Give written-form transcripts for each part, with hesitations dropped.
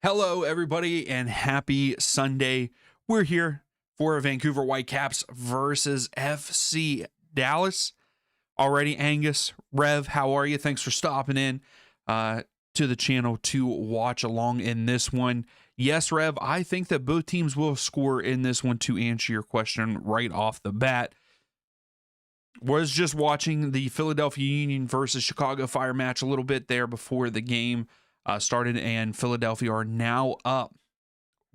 Hello, everybody, and happy Sunday. We're here for Vancouver Whitecaps versus FC Dallas. Already, Angus, Rev, how are you? Thanks for stopping in to the channel to watch along in this one. Yes, Rev, I think that both teams will score in this one to answer your question right off the bat. Was just watching the Philadelphia Union versus Chicago Fire match a little bit there before the game started, and Philadelphia are now up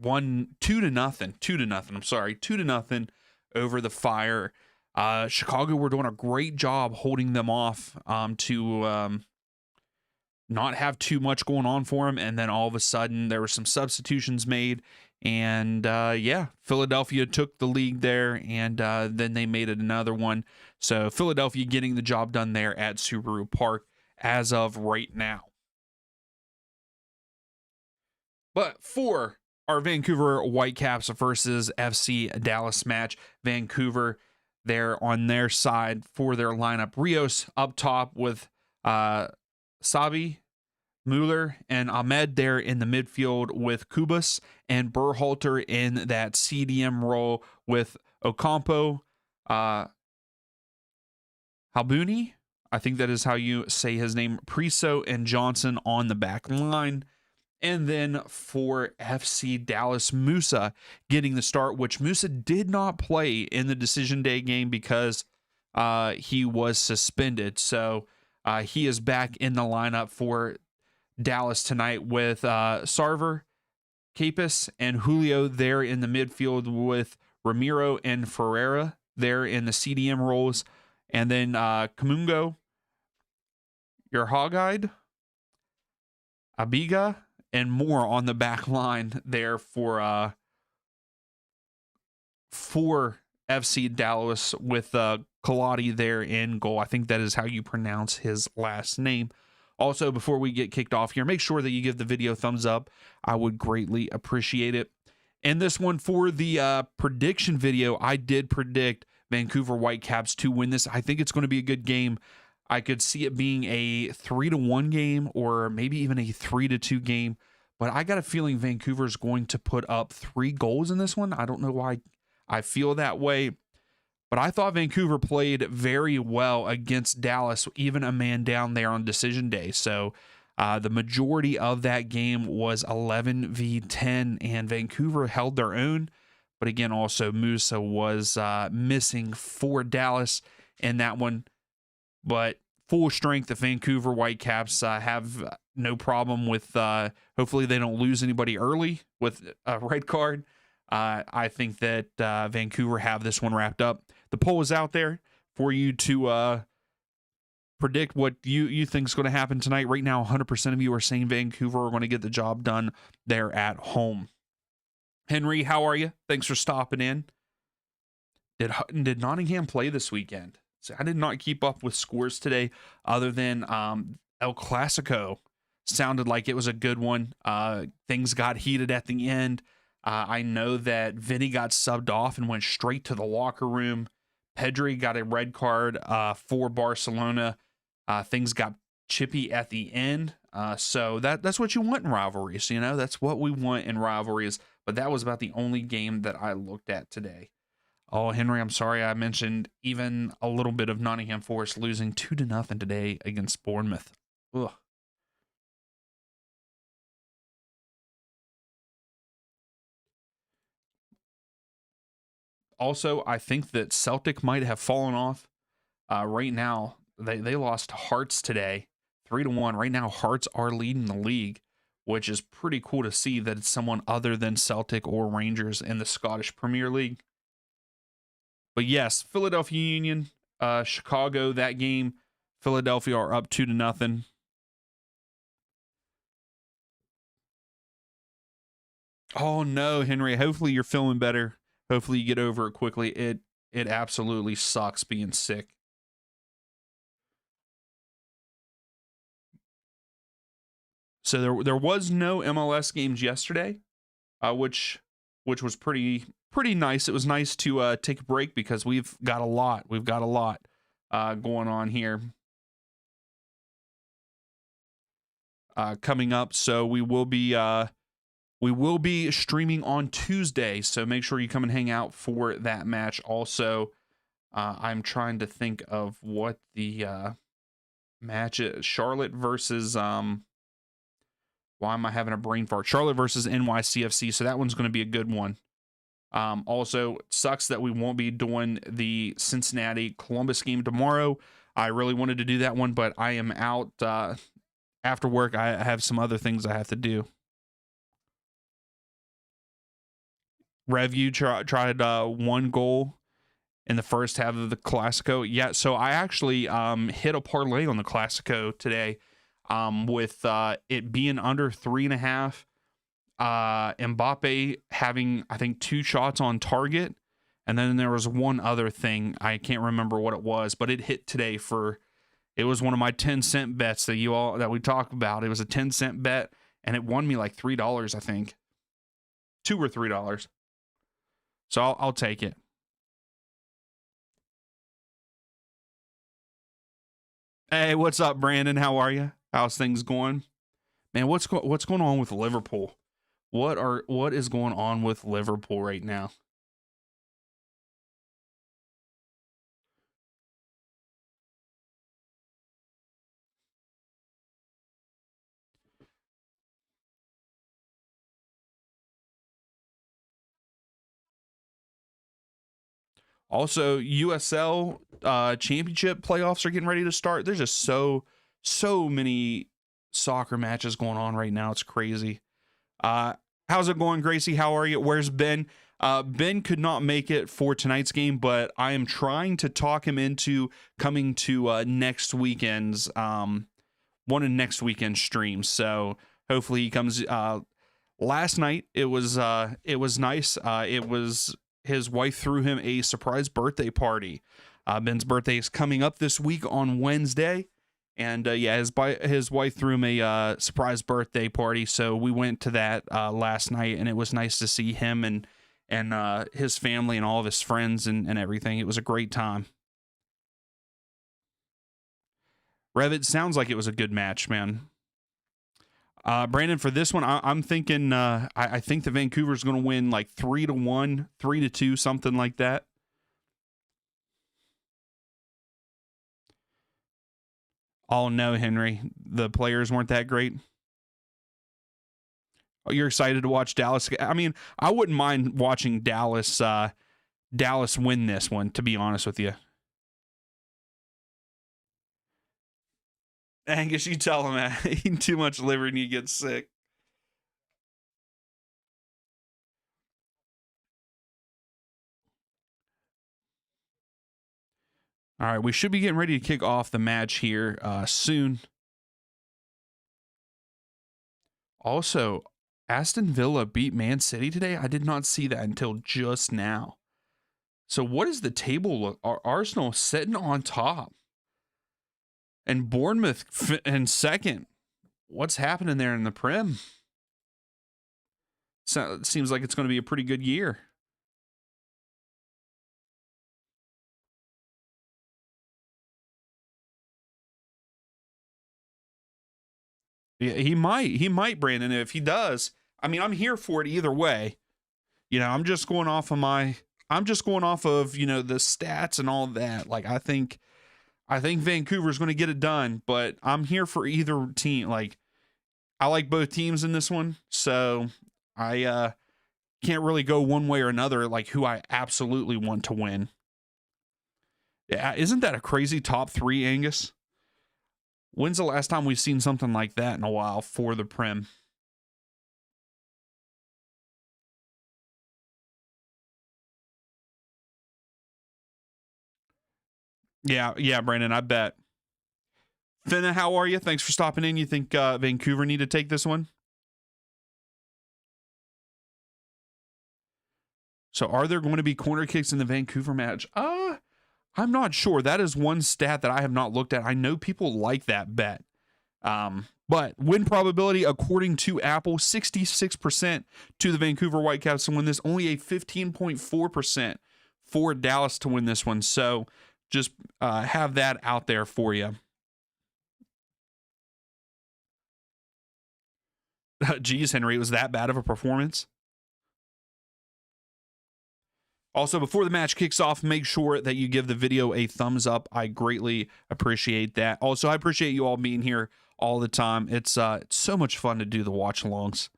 2 to nothing. I'm sorry, 2 to nothing over the Fire. Chicago were doing a great job holding them off to not have too much going on for them, and then all of a sudden there were some substitutions made, and yeah, Philadelphia took the lead there, and then they made it another one. So Philadelphia getting the job done there at Subaru Park as of right now. But for our Vancouver Whitecaps versus FC Dallas match, Vancouver there on their side for their lineup. Rios up top with Sabi, Mueller, and Ahmed there in the midfield with Kubas, and Berhalter in that CDM role with Ocampo, Halbuni, I think that is how you say his name, Priso, and Johnson on the back line. And then for FC Dallas, Musa getting the start, which Musa did not play in the Decision Day game because he was suspended. So he is back in the lineup for Dallas tonight with Sarver, Capus, and Julio there in the midfield with Ramiro and Ferreira there in the CDM roles. And then Kamungo, your Hogguide, Abiga, and more on the back line there for FC Dallas with Colati there in goal. I think that is how you pronounce his last name. Also, before we get kicked off here, make sure that you give the video a thumbs up. I would greatly appreciate it. And this one for the prediction video, I did predict Vancouver Whitecaps to win this. I think it's going to be a good game. I could see it being a 3-1 game or maybe even a 3-2 game, but I got a feeling Vancouver's going to put up 3 goals in this one. I don't know why I feel that way, but I thought Vancouver played very well against Dallas, even a man down there on Decision Day. So the majority of that game was 11v10, and Vancouver held their own. But again, also Musa was missing for Dallas in that one. But full strength, the Vancouver Whitecaps have no problem with, hopefully they don't lose anybody early with a red card. I think that Vancouver have this one wrapped up. The poll is out there for you to predict what you think is going to happen tonight. Right now, 100% of you are saying Vancouver are going to get the job done there at home. Henry, how are you? Thanks for stopping in. Did Nottingham play this weekend? So I did not keep up with scores today, other than El Clasico sounded like it was a good one. Things got heated at the end. I know that Vinny got subbed off and went straight to the locker room. Pedri got a red card for Barcelona. Things got chippy at the end. So that's what you want in rivalries. You know, that's what we want in rivalries. But that was about the only game that I looked at today. Oh, Henry, I'm sorry I mentioned even a little bit of Nottingham Forest losing 2-0 today against Bournemouth. Ugh. Also, I think that Celtic might have fallen off. Right now, they lost to Hearts today, 3-1. Right now, Hearts are leading the league, which is pretty cool to see that it's someone other than Celtic or Rangers in the Scottish Premier League. But yes, Philadelphia Union, Chicago, that game, Philadelphia are up 2-0. Oh no, Henry, hopefully you're feeling better. Hopefully you get over it quickly. It absolutely sucks being sick. So there was no MLS games yesterday, which was pretty nice. It was nice to take a break because we've got a lot going on here coming up. So we will be We will be streaming on Tuesday, so make sure you come and hang out for that match. Also, I'm trying to think of what the match is. Charlotte versus why am I having a brain fart? Charlotte versus NYCFC, so that one's going to be a good one. Also, it sucks that we won't be doing the Cincinnati Columbus game tomorrow. I really wanted to do that one, but I am out after work. I have some other things I have to do. Revu tried 1 goal in the first half of the Classico. Yeah, so I actually hit a parlay on the Classico today with it being under 3.5. Mbappe having, I think, 2 shots on target. And then there was one other thing. I can't remember what it was, but it hit today it was one of my 10-cent bets that we talked about. It was a 10-cent bet, and it won me like $3, I think. $2 or $3. So I'll take it. Hey, what's up, Brandon? How are you? How's things going? Man, what's going on with Liverpool? What is going on with Liverpool right now? Also, USL championship playoffs are getting ready to start. There's just so many soccer matches going on right now. It's crazy. How's it going, Gracie? How are you? Where's Ben? Ben could not make it for tonight's game, but I am trying to talk him into coming to next weekend's one of next weekend's streams. So hopefully he comes. Last night it was nice. It was his wife threw him a surprise birthday party. Ben's birthday is coming up this week on Wednesday. And his wife threw him a surprise birthday party, so we went to that last night, and it was nice to see him and his family and all of his friends and everything. It was a great time. Revit, sounds like it was a good match, man. Brandon, for this one, I'm thinking I think the Vancouver's going to win like 3-1, 3-2, something like that. Oh no, Henry, the players weren't that great. Oh, you're excited to watch Dallas? I mean, I wouldn't mind watching Dallas win this one, to be honest with you. Angus, you tell him, man, eating too much liver and you get sick. All right, we should be getting ready to kick off the match here soon. Also, Aston Villa beat Man City today. I did not see that until just now. So what does the table look? Are Arsenal sitting on top? And Bournemouth in second. What's happening there in the Prem? So it seems like it's going to be a pretty good year. Yeah, he might, Brandon. If he does, I mean, I'm here for it either way. You know, I'm just going off of the stats and all that. Like, I think Vancouver's going to get it done, but I'm here for either team. Like, I like both teams in this one, so I can't really go one way or another, like who I absolutely want to win. Yeah, isn't that a crazy top 3, Angus? When's the last time we've seen something like that in a while for the Prem? Yeah, Brandon, I bet. Finna, how are you? Thanks for stopping in. You think Vancouver need to take this one? So are there going to be corner kicks in the Vancouver match? I'm not sure. That is one stat that I have not looked at. I know people like that bet. But win probability, according to Apple, 66% to the Vancouver Whitecaps to win this. Only a 15.4% for Dallas to win this one. So just have that out there for you. Geez, Henry, it was that bad of a performance. Also, before the match kicks off, make sure that you give the video a thumbs up. I greatly appreciate that. Also, I appreciate you all being here all the time. It's so much fun to do the watch-alongs.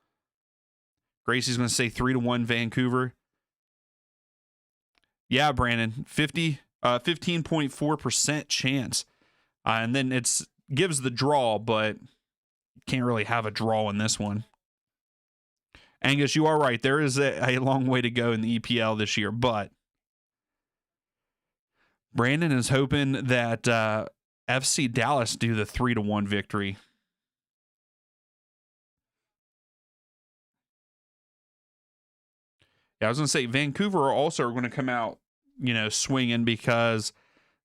Gracie's going to say 3-1 Vancouver. Yeah, Brandon, 15.4% chance. And then it's gives the draw, but can't really have a draw in this one. Angus, you are right. There is a long way to go in the EPL this year, but Brandon is hoping that FC Dallas do the 3-1 victory. Yeah, I was going to say Vancouver are also going to come out, swinging because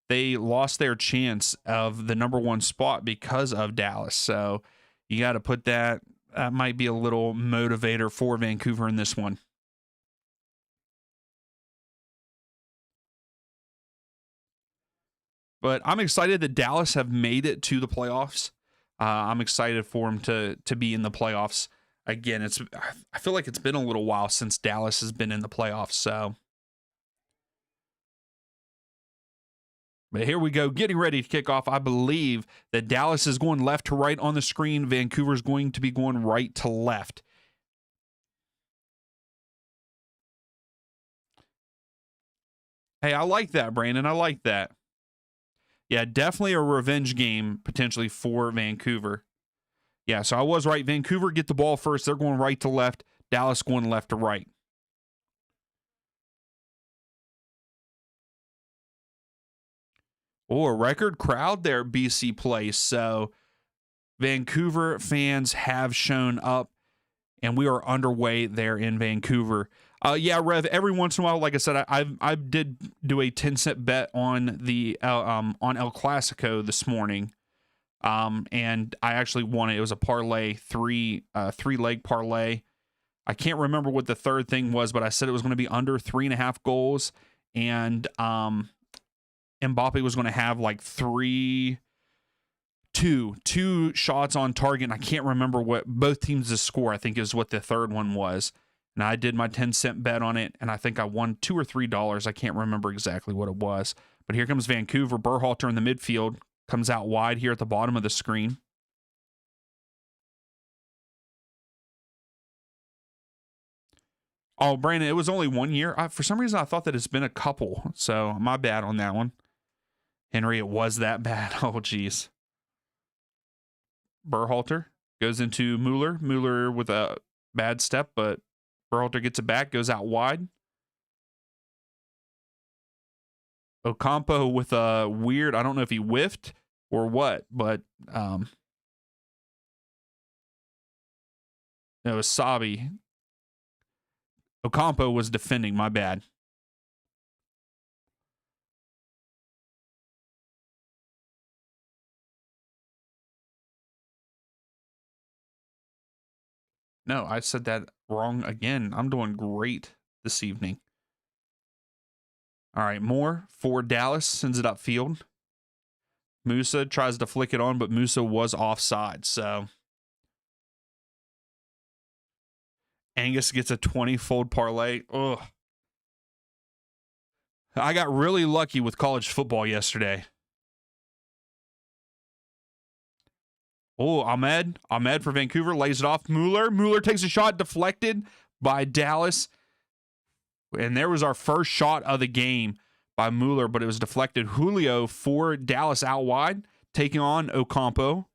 they lost their chance of the #1 spot because of Dallas. So you got to put that. That might be a little motivator for Vancouver in this one. But I'm excited that Dallas have made it to the playoffs. I'm excited for them to be in the playoffs again. I feel like it's been a little while since Dallas has been in the playoffs. So, but here we go, getting ready to kick off. I believe that Dallas is going left to right on the screen. Vancouver's going to be going right to left. Hey, I like that, Brandon. I like that. Yeah, definitely a revenge game potentially for Vancouver. Yeah, so I was right. Vancouver get the ball first. They're going right to left. Dallas going left to right. Oh, a record crowd there at BC Place. So Vancouver fans have shown up, and we are underway there in Vancouver. Yeah, Rev. Every once in a while, like I said, I did do a 10-cent bet on the on El Clasico this morning, and I actually won it. It was a parlay, three-leg parlay. I can't remember what the third thing was, but I said it was going to be under 3.5 goals, and Mbappe was going to have like two shots on target. And I can't remember what both teams to score, I think is what the third one was. And I did my 10-cent bet on it, and I think I won $2 or $3. I can't remember exactly what it was. But here comes Vancouver. Berhalter in the midfield comes out wide here at the bottom of the screen. Oh, Brandon, it was only 1 year. For some reason, I thought that it's been a couple. So my bad on that one. Henry, it was that bad. Oh, geez. Berhalter goes into Mueller. Mueller with a bad step, but Berhalter gets it back, goes out wide. Ocampo with a weird, I don't know if he whiffed or what, but it was Sabi. Ocampo was defending, my bad. No, I said that wrong again. I'm doing great this evening. All right, Moore for Dallas sends it upfield. Musa tries to flick it on, but Musa was offside. So Angus gets a 20-fold parlay. Ugh. I got really lucky with college football yesterday. Oh, Ahmed for Vancouver lays it off. Mueller takes a shot deflected by Dallas. And there was our first shot of the game by Mueller, but it was deflected. Julio for Dallas out wide, taking on Ocampo.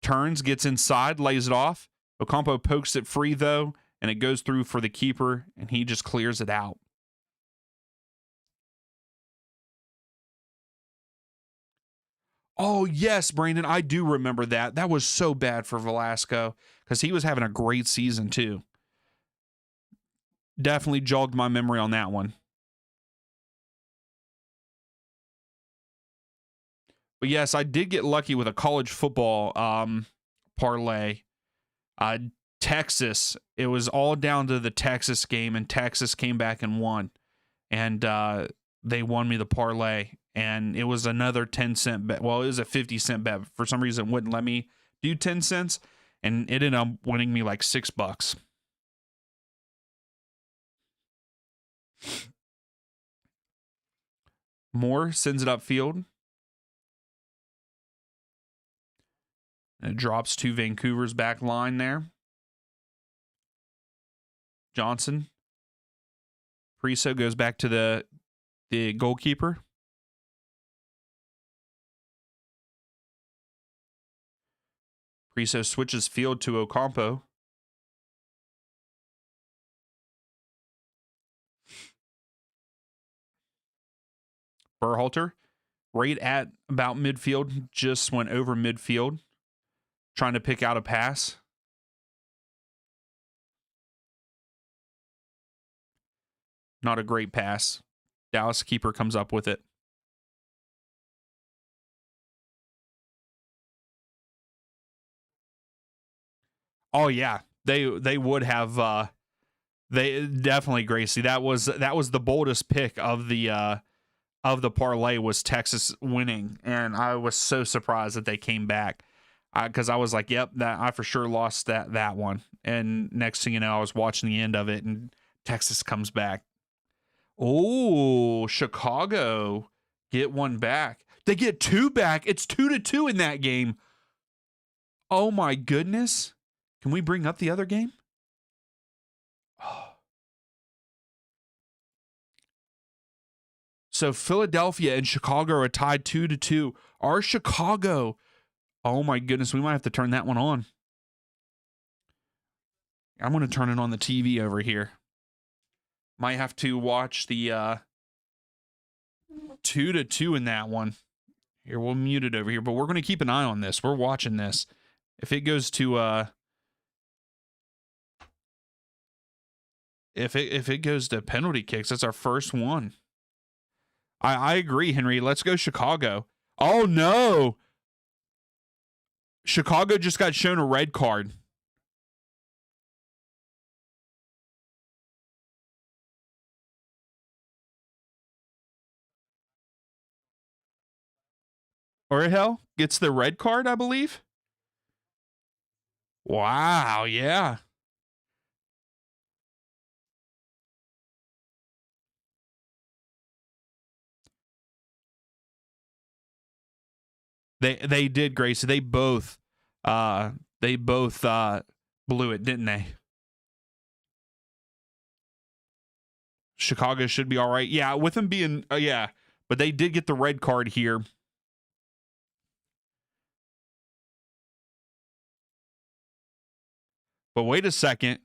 Turns, gets inside, lays it off. Ocampo pokes it free, though, and it goes through for the keeper, and he just clears it out. Oh, yes, Brandon, I do remember that. That was so bad for Velasco because he was having a great season, too. Definitely jogged my memory on that one. But yes, I did get lucky with a college football parlay. Texas, it was all down to the Texas game, and Texas came back and won. And they won me the parlay, and it was another 10-cent bet. Well, it was a 50-cent bet. For some reason, it wouldn't let me do 10 cents. and it ended up winning me like $6. Moore sends it upfield. And it drops to Vancouver's back line there. Johnson. Priso goes back to the goalkeeper. Priso switches field to Ocampo. Berhalter, right at about midfield, just went over midfield, trying to pick out a pass. Not a great pass. Dallas keeper comes up with it. Oh yeah, they would have. They definitely, Gracie. That was the boldest pick of the parlay, was Texas winning, and I was so surprised that they came back, because I was like, yep, that I for sure lost that one. And next thing you know, I was watching the end of it, and Texas comes back. Oh, Chicago get one back. They get two back. It's 2-2 in that game. Oh my goodness. Can we bring up the other game? Oh. So Philadelphia and Chicago are tied 2-2. Our Chicago. Oh my goodness. We might have to turn that one on. I'm going to turn it on the TV over here. Might have to watch the 2-2 in that one. Here, we'll mute it over here, but we're going to keep an eye on this. We're watching this. If it goes to if it goes to penalty kicks, that's our first one. I agree, Henry. Let's go Chicago. Oh no. Chicago just got shown a red card. Orihel gets the red card, I believe. Wow, yeah. They did, Grace. They both blew it, didn't they? Chicago should be all right. Yeah, with them being yeah, but they did get the red card here. But wait a second.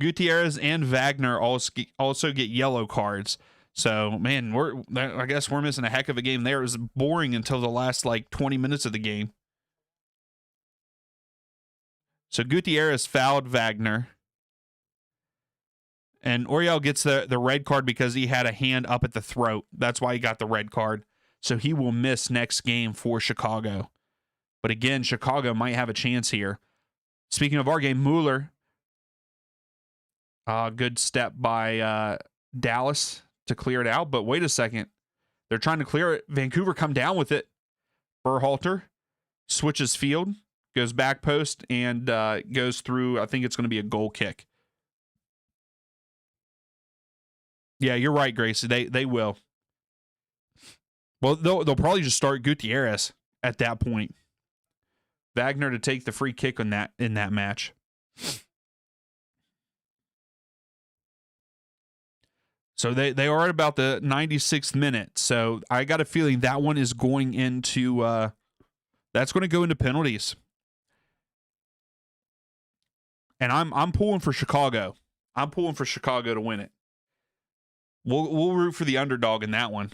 Gutierrez and Wagner also get yellow cards. So, man, I guess we're missing a heck of a game there. It was boring until the last, like, 20 minutes of the game. So, Gutierrez fouled Wagner. And Oriel gets the red card because he had a hand up at the throat. That's why he got the red card. So, he will miss next game for Chicago. But again, Chicago might have a chance here. Speaking of our game, Mueller. Good step by Dallas to clear it out. But wait a second. They're trying to clear it. Vancouver come down with it. Berhalter switches field, goes back post, and goes through. I think it's going to be a goal kick. Yeah, you're right, Grace. They will. Well, they'll probably just start Gutierrez at that point. Wagner to take the free kick in that match. So they are at about the 96th minute. So I got a feeling that one is going into that's going to go into penalties. And I'm pulling for Chicago. I'm pulling for Chicago to win it. We'll root for the underdog in that one.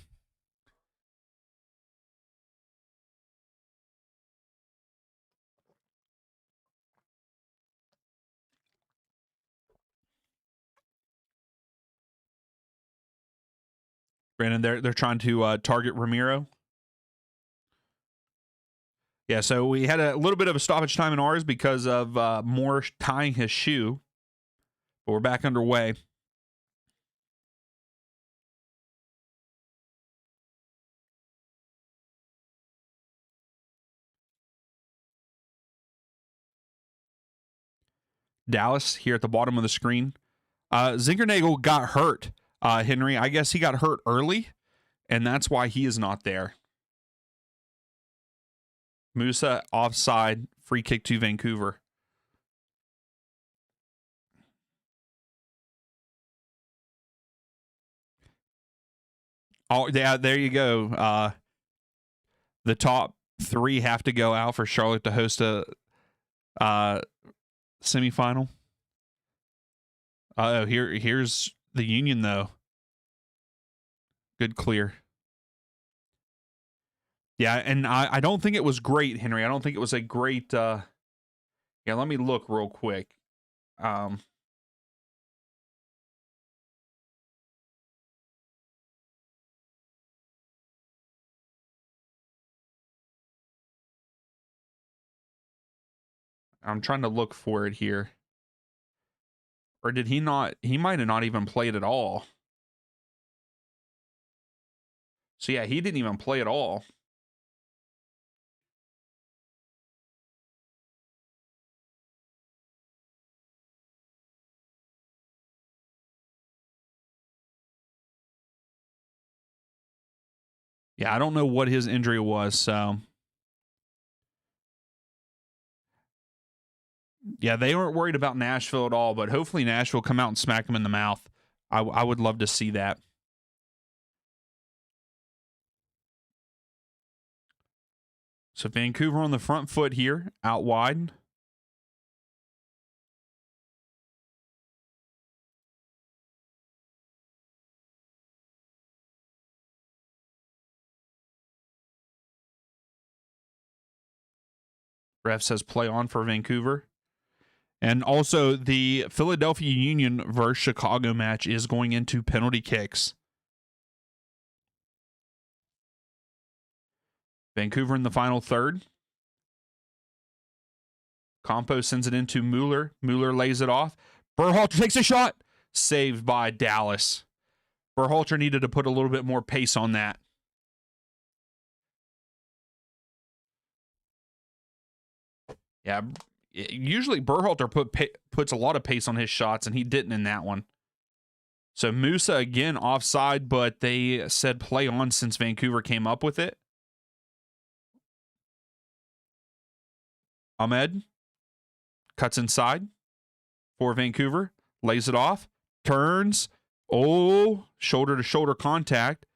Brandon, they're trying to target Ramiro. Yeah, so we had a little bit of a stoppage time in ours because of Moore tying his shoe. But we're back underway. Dallas here at the bottom of the screen. Zinkernagel got hurt, Henry. I guess he got hurt early, and that's why he is not there. Musa offside, free kick to Vancouver. Oh, yeah, there you go. The top 3 have to go out for Charlotte to host a semifinal. Here's the Union, though. Good clear. Yeah, and I don't think it was great, Henry. I don't think it was a great... yeah, let me look real quick. I'm trying to look for it here. Or did he not? He might have not even played at all. So yeah, he didn't even play at all. Yeah, I don't know what his injury was, so... Yeah, they weren't worried about Nashville at all, but hopefully Nashville come out and smack them in the mouth. I would love to see that. So Vancouver on the front foot here, out wide. Ref says play on for Vancouver. And also, the Philadelphia Union versus Chicago match is going into penalty kicks. Vancouver in the final third. Campo sends it into Mueller. Mueller lays it off. Berhalter takes a shot. Saved by Dallas. Berhalter needed to put a little bit more pace on that. Yeah, usually Berhalter puts a lot of pace on his shots, and he didn't in that one. So Musa again offside, but they said play on since Vancouver came up with it. Ahmed cuts inside for Vancouver, lays it off, turns. Oh, shoulder-to-shoulder contact.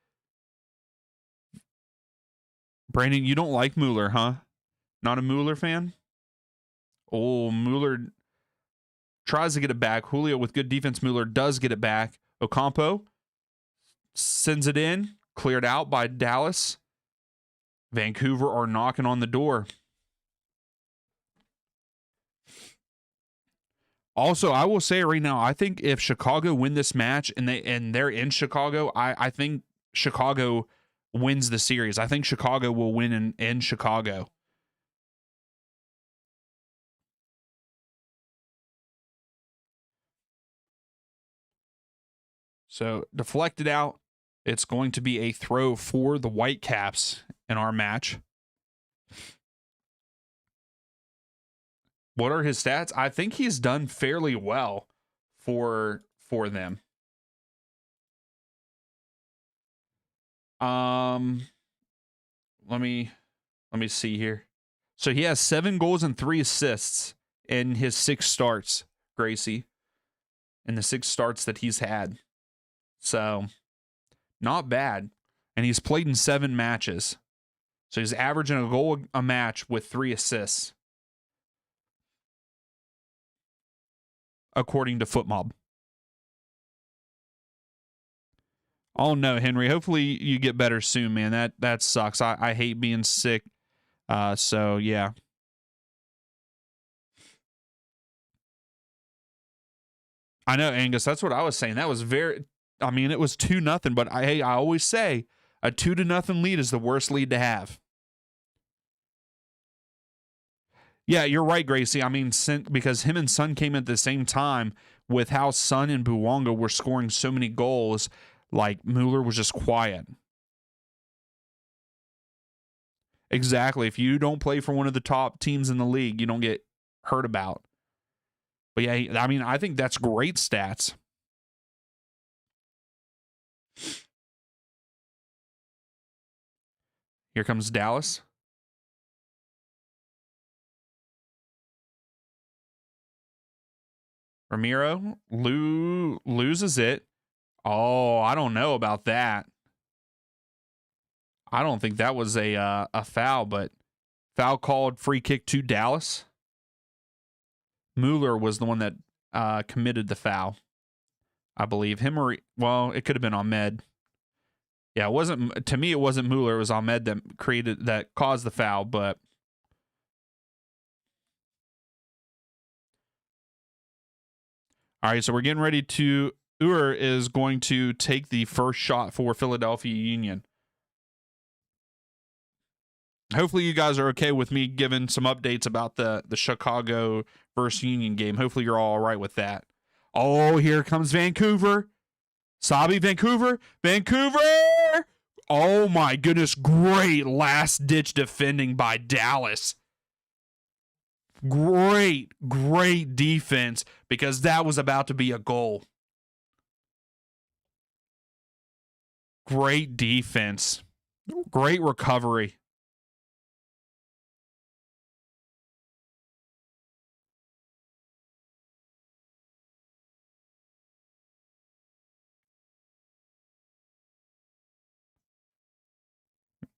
Brandon, you don't like Mueller, huh? Not a Mueller fan? Oh, Mueller tries to get it back. Julio with good defense. Mueller does get it back. Ocampo sends it in. Cleared out by Dallas. Vancouver are knocking on the door. Also, I will say right now, I think if Chicago win this match and they're in Chicago, I think Chicago wins the series. I think Chicago will win in Chicago. So deflected out. It's going to be a throw for the Whitecaps in our match. What are his stats? I think he's done fairly well for them. Let me see here. So he has 7 goals and 3 assists in his 6 starts, Gracie. In the 6 starts that he's had. So not bad. And he's played in 7 matches. So he's averaging a goal a match with 3 assists. According to FootMob. Oh no, Henry. Hopefully you get better soon, man. That sucks. I hate being sick. So yeah. I know, Angus. That's what I was saying. That was it was 2-0, but I always say a 2-0 lead is the worst lead to have. Yeah, you're right, Gracie. I mean, because him and Son came at the same time, with how Son and Bouanga were scoring so many goals, like Mueller was just quiet. Exactly. If you don't play for one of the top teams in the league, you don't get heard about. But yeah, I mean, I think that's great stats. Here comes Dallas. Ramiro loses it. Oh, I don't know about that. I don't think that was a foul, but foul called, free kick to Dallas. Mueller was the one that committed the foul, I believe. Him or, well, it could have been Ahmed. Yeah, it wasn't, to me, it wasn't Mueller. It was Ahmed that caused the foul, but all right, so we're getting ready to, is going to take the first shot for Philadelphia Union. Hopefully you guys are okay with me giving some updates about the Chicago versus Union game. Hopefully you're all right with that. Oh, here comes Vancouver. Sabi, Vancouver. Oh my goodness, great last-ditch defending by Dallas. Great defense, because that was about to be a goal. Great defense. Great recovery.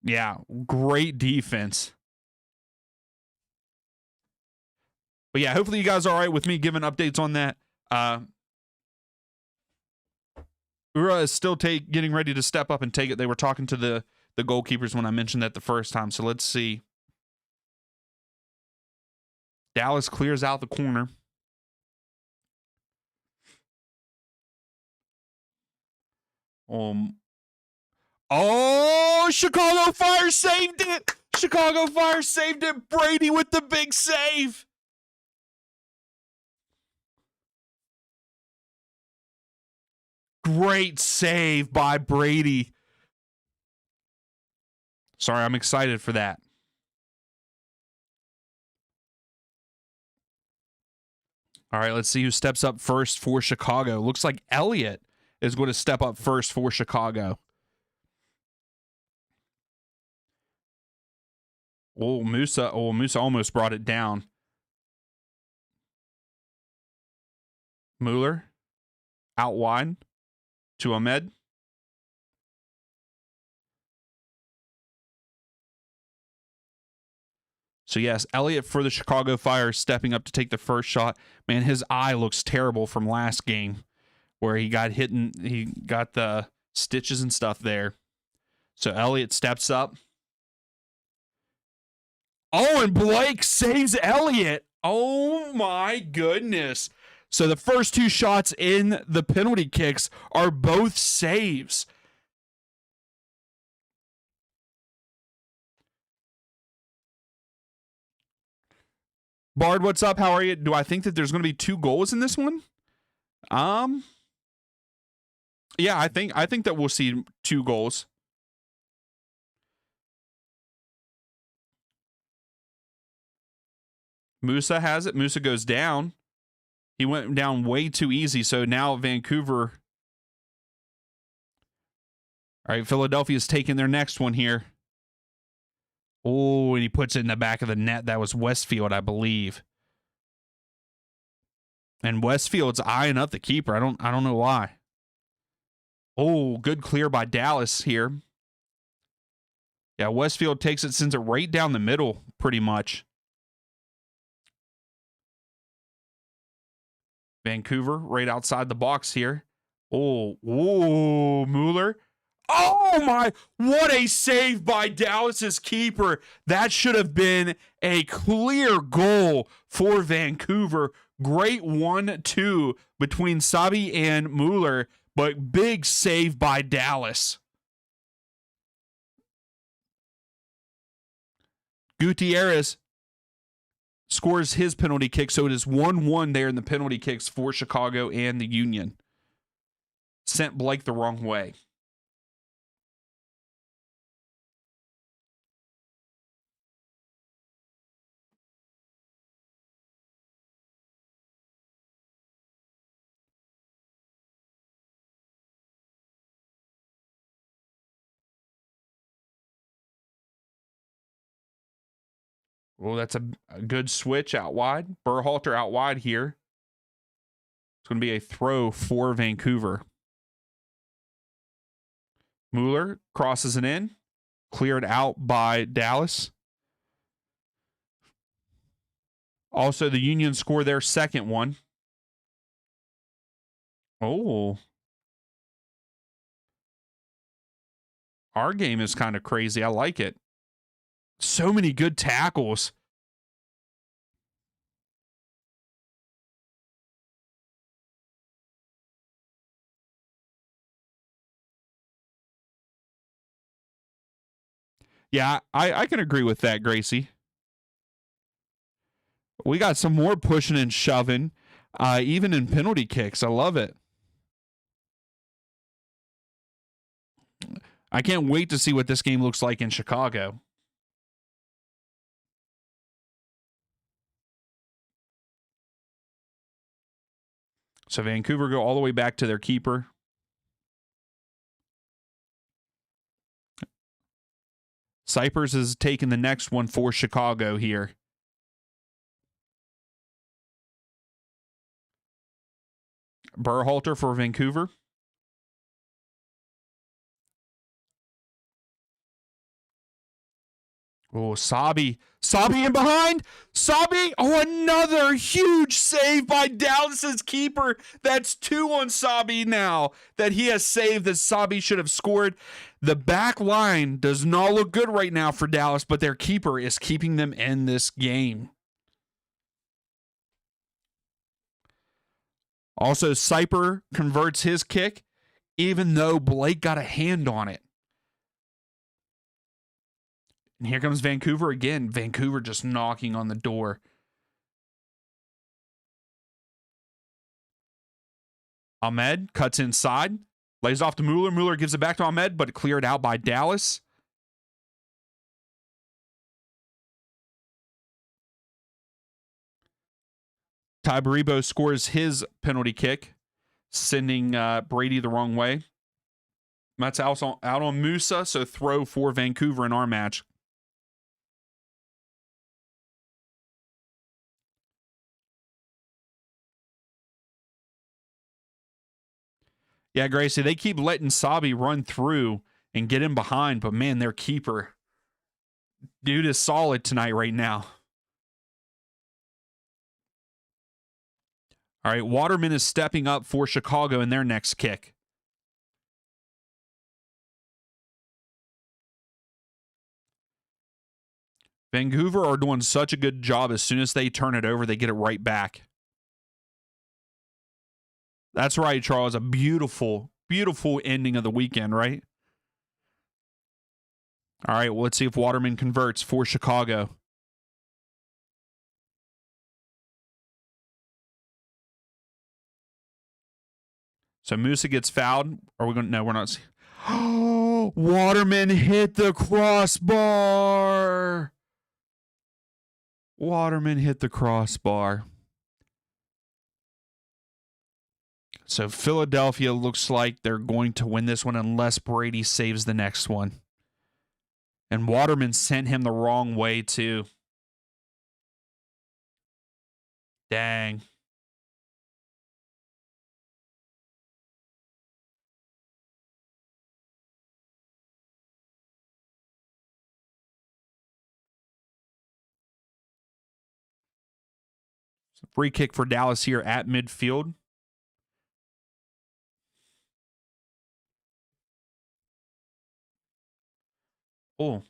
Yeah, great defense. But yeah, hopefully you guys are all right with me giving updates on that. Ura is still getting ready to step up and take it. They were talking to the goalkeepers when I mentioned that the first time. So let's see. Dallas clears out the corner. Oh, Chicago Fire saved it. Chicago Fire saved it. Brady with the big save. Great save by Brady. Sorry, I'm excited for that. All right, let's see who steps up first for Chicago. Looks like Elliott is going to step up first for Chicago. Oh, Musa almost brought it down. Mueller out wide to Ahmed. So yes, Elliott for the Chicago Fire stepping up to take the first shot. Man, his eye looks terrible from last game where he got hit and he got the stitches and stuff there. So Elliott steps up. Oh, and Blake saves Elliott. Oh my goodness. So the first two shots in the penalty kicks are both saves. Bard, what's up? How are you? Do I think that there's going to be 2 goals in this one? Yeah, I think that we'll see 2 goals. Musa has it. Musa goes down. He went down way too easy. So now Vancouver. All right, Philadelphia's taking their next one here. Oh, and he puts it in the back of the net. That was Westfield, I believe. And Westfield's eyeing up the keeper. I don't know why. Oh, good clear by Dallas here. Yeah, Westfield takes it, sends it right down the middle, pretty much. Vancouver right outside the box here. Oh, Mueller. Oh my, what a save by Dallas's keeper. That should have been a clear goal for Vancouver. Great 1-2 between Sabi and Mueller, but big save by Dallas. Gutierrez scores his penalty kick, so it is 1-1 there in the penalty kicks for Chicago and the Union. Sent Blake the wrong way. Oh, that's a good switch out wide. Berhalter out wide here. It's going to be a throw for Vancouver. Mueller crosses it in. Cleared out by Dallas. Also, the Union score their second one. Oh. Our game is kind of crazy. I like it. So many good tackles. Yeah, I can agree with that, Gracie. We got some more pushing and shoving, even in penalty kicks. I love it. I can't wait to see what this game looks like in Chicago. So Vancouver go all the way back to their keeper. Cypers is taking the next one for Chicago here. Berhalter for Vancouver. Oh, Sabi. Sabi in behind. Sabi. Oh, another huge save by Dallas's keeper. That's 2 on Sabi now that he has saved that Sabi should have scored. The back line does not look good right now for Dallas, but their keeper is keeping them in this game. Also, Cyper converts his kick, even though Blake got a hand on it. And here comes Vancouver again. Vancouver just knocking on the door. Ahmed cuts inside. Lays off to Mueller. Mueller gives it back to Ahmed, but cleared out by Dallas. Ty Baribo scores his penalty kick, sending Brady the wrong way. That's out on Musa, so throw for Vancouver in our match. Yeah, Gracie, they keep letting Sabi run through and get in behind, but man, their keeper, dude, is solid tonight right now. All right, Waterman is stepping up for Chicago in their next kick. Vancouver are doing such a good job. As soon as they turn it over, they get it right back. That's right, Charles. A beautiful, beautiful ending of the weekend, right? All right, well, let's see if Waterman converts for Chicago. So Musa gets fouled. Are we going to? No, we're not. Oh, Waterman hit the crossbar. Waterman hit the crossbar. So Philadelphia looks like they're going to win this one unless Brady saves the next one. And Waterman sent him the wrong way, too. Dang. Free kick for Dallas here at midfield. Oh.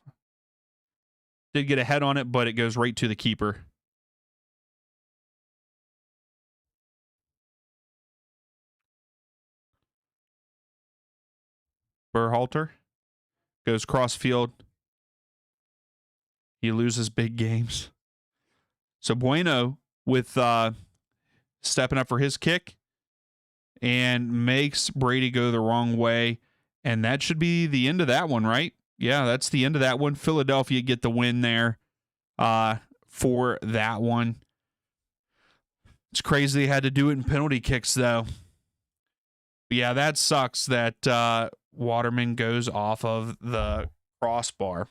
Did get a head on it, but it goes right to the keeper. Berhalter goes cross-field. He loses big games. So Bueno with stepping up for his kick and makes Brady go the wrong way. And that should be the end of that one, right? Yeah, that's the end of that one. Philadelphia get the win there for that one. It's crazy they had to do it in penalty kicks, though. But yeah, that sucks that Waterman goes off of the crossbar.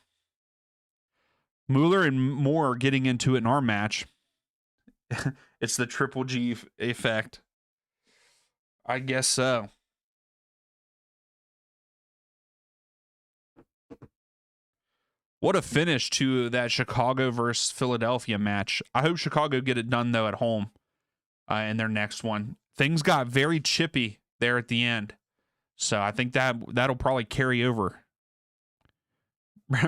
Mueller and Moore getting into it in our match. It's the Triple G effect. I guess so. What a finish to that Chicago versus Philadelphia match. I hope Chicago get it done, though, at home in their next one. Things got very chippy there at the end. So I think that'll probably carry over.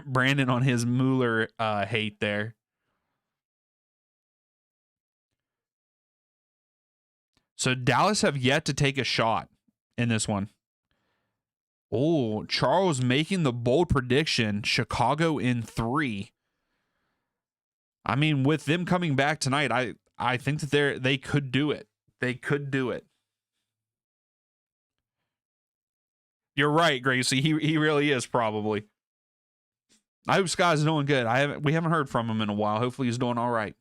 Brandon on his Mueller hate there. So Dallas have yet to take a shot in this one. Oh, Charles making the bold prediction, Chicago in 3. I mean, with them coming back tonight, I think that they could do it. They could do it. You're right, Gracie. He really is probably. I hope Sky's doing good. We haven't heard from him in a while. Hopefully he's doing all right.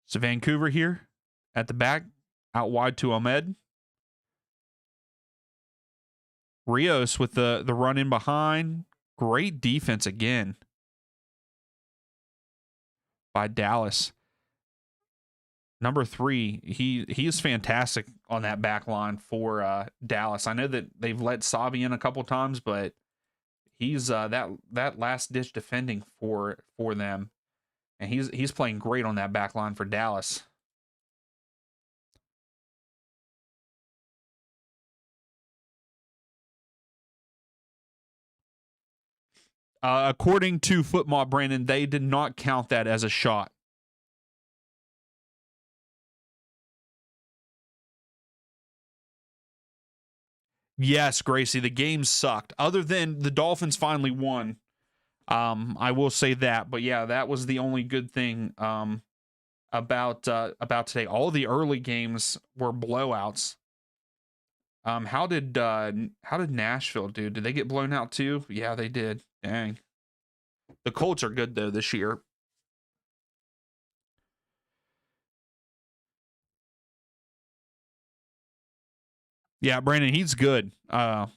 So Vancouver here at the back, out wide to Ahmed. Rios with the run in behind. Great defense again by Dallas. Number 3, he is fantastic on that back line for Dallas. I know that they've let Sabi in a couple times, but he's that last ditch defending for them, and he's playing great on that back line for Dallas. According to Footmob Brandon, they did not count that as a shot. Yes, Gracie, the game sucked. Other than the Dolphins finally won, I will say that. But yeah, that was the only good thing about today. All the early games were blowouts. How did Nashville do? Did they get blown out too? Yeah, they did. Dang. The Colts are good though this year. Yeah, Brandon, he's good. I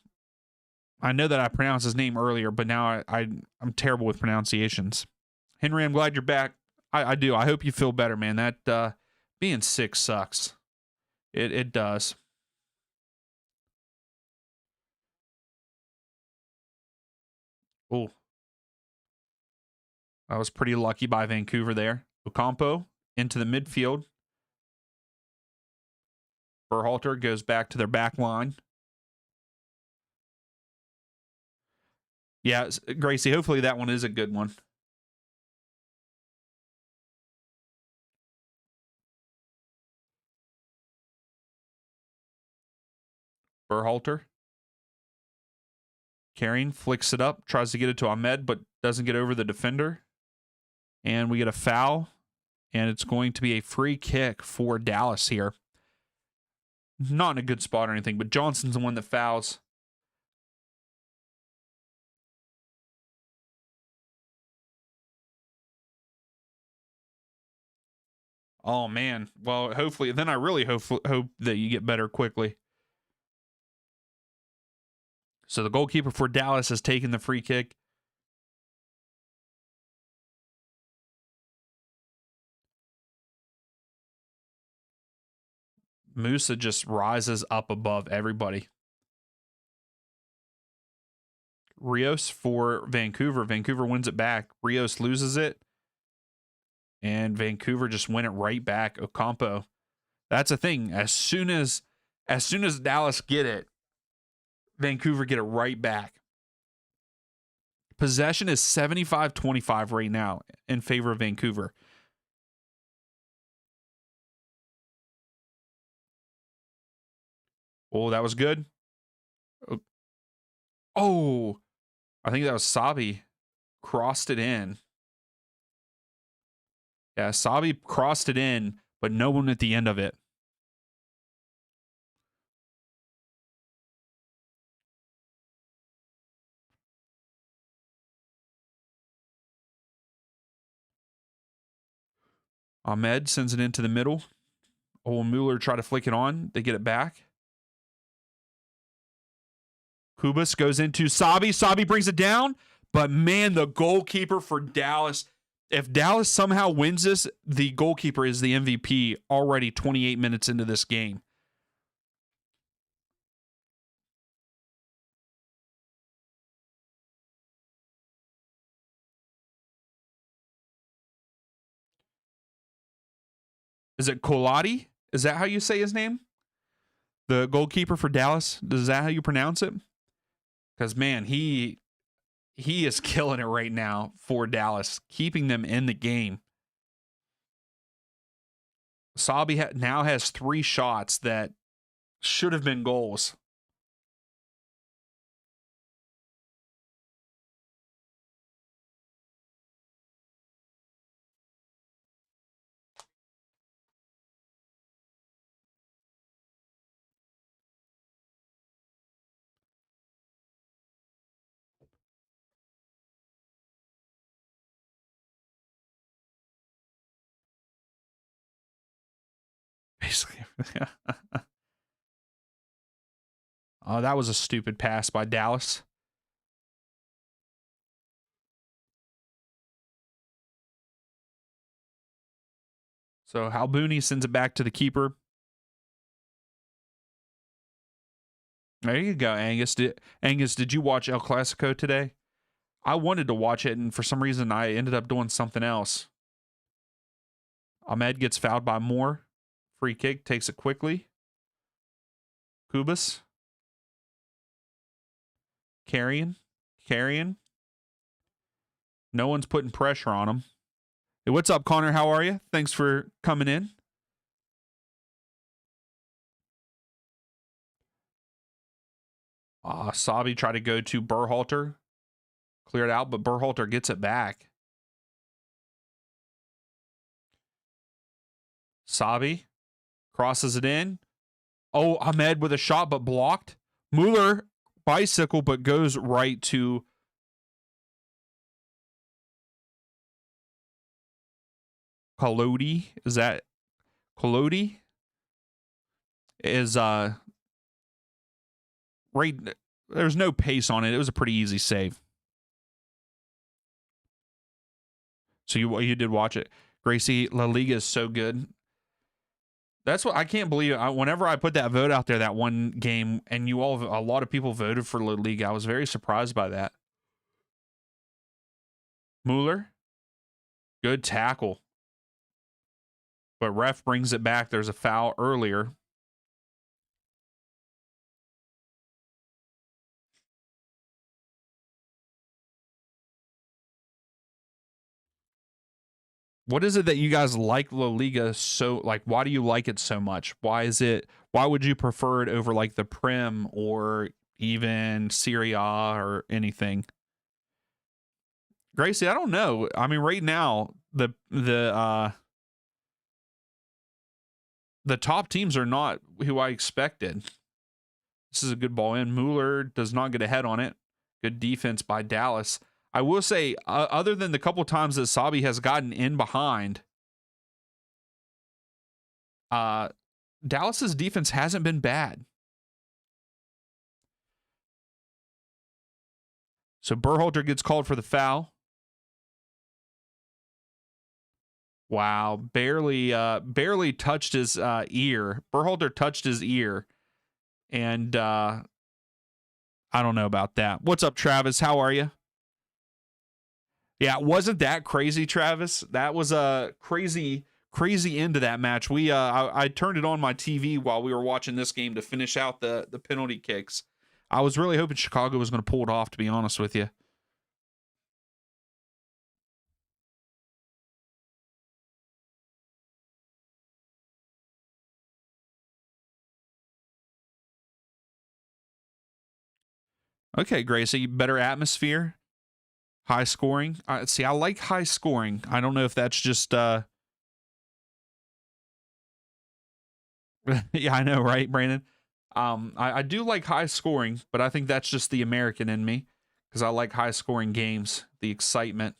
know that I pronounced his name earlier, but now I'm terrible with pronunciations. Henry, I'm glad you're back. I do. I hope you feel better, man. That being sick sucks. It does. Oh, I was pretty lucky by Vancouver there. Ocampo into the midfield. Berhalter goes back to their back line. Yeah, Gracie, hopefully that one is a good one. Berhalter. Carrying, flicks it up, tries to get it to Ahmed, but doesn't get over the defender. And we get a foul, and it's going to be a free kick for Dallas here. Not in a good spot or anything, but Johnson's the one that fouls. Oh, man. Well, hopefully, then I really hope that you get better quickly. So the goalkeeper for Dallas has taken the free kick. Musa just rises up above everybody. Rios for Vancouver. Vancouver wins it back. Rios loses it. And Vancouver just win it right back. Ocampo. That's a thing. As soon as Dallas get it, Vancouver get it right back. Possession is 75-25 right now in favor of Vancouver. Oh, that was good. Oh, I think that was Sabi. Crossed it in. Yeah, Sabi crossed it in, but no one at the end of it. Ahmed sends it into the middle. Oh, Mueller try to flick it on. They get it back. Kubas goes into Sabi. Sabi brings it down. But, man, the goalkeeper for Dallas. If Dallas somehow wins this, the goalkeeper is the MVP already 28 minutes into this game. Is it Colati? Is that how you say his name? The goalkeeper for Dallas? Is that how you pronounce it? Because, man, he is killing it right now for Dallas, keeping them in the game. Sabi now has 3 shots that should have been goals. Basically. Oh, that was a stupid pass by Dallas. So Halbouni sends it back to the keeper. There you go, Angus. Angus, did you watch El Clasico today? I wanted to watch it, and for some reason, I ended up doing something else. Ahmed gets fouled by Moore. Free kick, takes it quickly. Kubas. Carrying. No one's putting pressure on him. Hey, what's up, Connor? How are you? Thanks for coming in. Sabi tried to go to Berhalter. Cleared out, but Berhalter gets it back. Sabi crosses it in. Oh, Ahmed with a shot, but blocked. Mueller bicycle, but goes right to Collodi. Is that Collodi? Is right. There's no pace on it. It was a pretty easy save. So you did watch it, Gracie. La Liga is so good. That's what I can't believe. Whenever I put that vote out there, that one game, and a lot of people voted for La Liga, I was very surprised by that. Mueller, good tackle, but ref brings it back. There's a foul earlier. What is it that you guys like La Liga so, like, why do you like it so much? Why would you prefer it over like the Prem or even Serie A or anything? Gracie, I don't know. I mean, right now the top teams are not who I expected. This is a good ball in. Mueller does not get a head on it. Good defense by Dallas. I will say, other than the couple times that Sabi has gotten in behind, Dallas's defense hasn't been bad. So Berhalter gets called for the foul. Wow, barely touched his ear. Berhalter touched his ear, and I don't know about that. What's up, Travis? How are you? Yeah, wasn't that crazy, Travis? That was a crazy end to that match. I turned it on my TV while we were watching this game to finish out the penalty kicks. I was really hoping Chicago was going to pull it off, to be honest with you. Okay, Gracie, better atmosphere, high scoring. See, I like high scoring. I don't know if that's just yeah, I know, right, Brandon? I do like high scoring, but I think that's just the American in me because I like high scoring games, the excitement.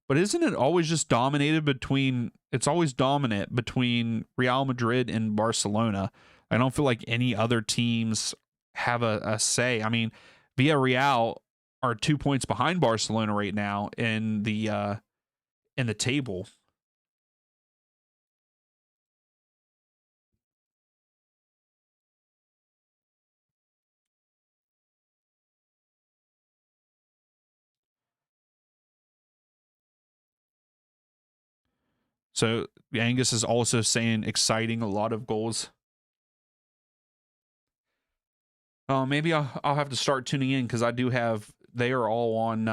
But isn't it always just dominated between? It's always dominant between Real Madrid and Barcelona. I don't feel like any other teams have a say. I mean, Villarreal are 2 points behind Barcelona right now in the table. So Angus is also saying exciting, a lot of goals. Maybe I'll have to start tuning in because I do have. They are all on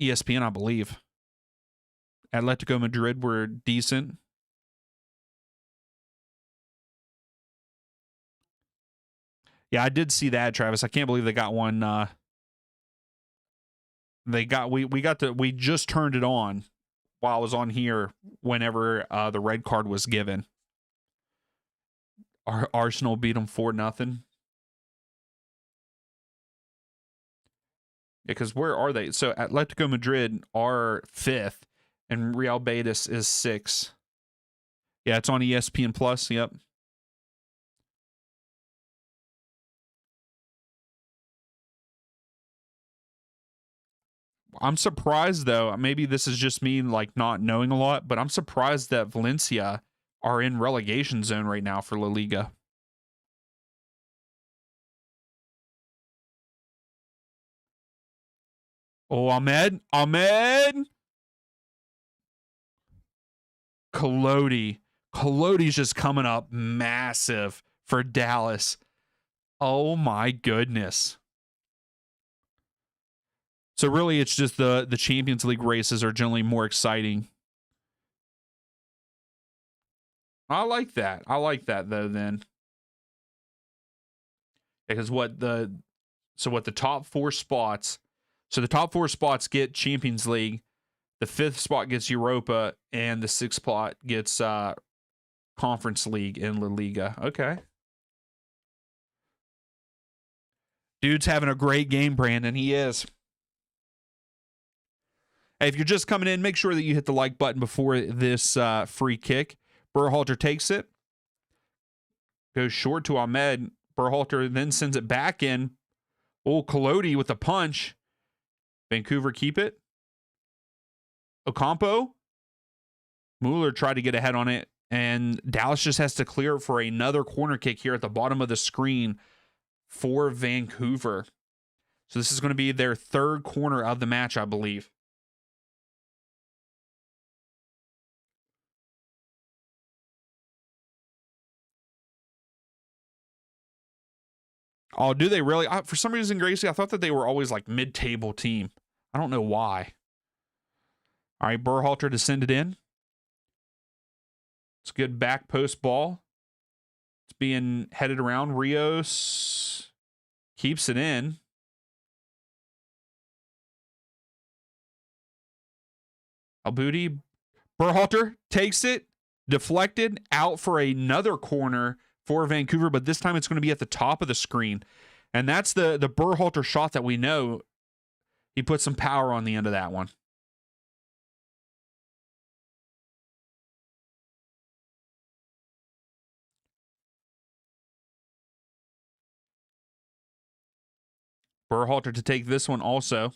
ESPN, I believe. Atletico Madrid were decent. Yeah, I did see that, Travis. I can't believe they got one. We just turned it on while I was on here whenever the red card was given. Arsenal beat them 4-0. Because where are they? So Atletico Madrid are 5th, and Real Betis is 6th. Yeah, it's on ESPN Plus. Yep. I'm surprised though. Maybe this is just me like not knowing a lot, but I'm surprised that Valencia are in relegation zone right now for La Liga. Oh, Ahmed. Colodey's just coming up massive for Dallas. Oh my goodness. So really it's just the Champions League races are generally more exciting. I like that. Though then. Because what the top 4 spots, so the top 4 spots get Champions League, the 5th spot gets Europa, and the 6th spot gets Conference League in La Liga. Okay. Dude's having a great game, Brandon. He is. Hey, if you're just coming in, make sure that you hit the like button before this free kick. Berhalter takes it. Goes short to Ahmed. Berhalter then sends it back in. Oh, Colodey with a punch. Vancouver keep it. Ocampo. Mueller tried to get ahead on it, and Dallas just has to clear it for another corner kick here at the bottom of the screen for Vancouver. So this is going to be their 3rd corner of the match, I believe. Oh, do they really? For some reason, Gracie, I thought that they were always like mid-table team. I don't know why. All right, Berhalter to send it in. It's a good back post ball. It's being headed around. Rios keeps it in. Albuti. Berhalter takes it. Deflected. Out for another corner for Vancouver, but this time it's going to be at the top of the screen. And that's the Berhalter shot that we know. He put some power on the end of that one. Berhalter to take this one also.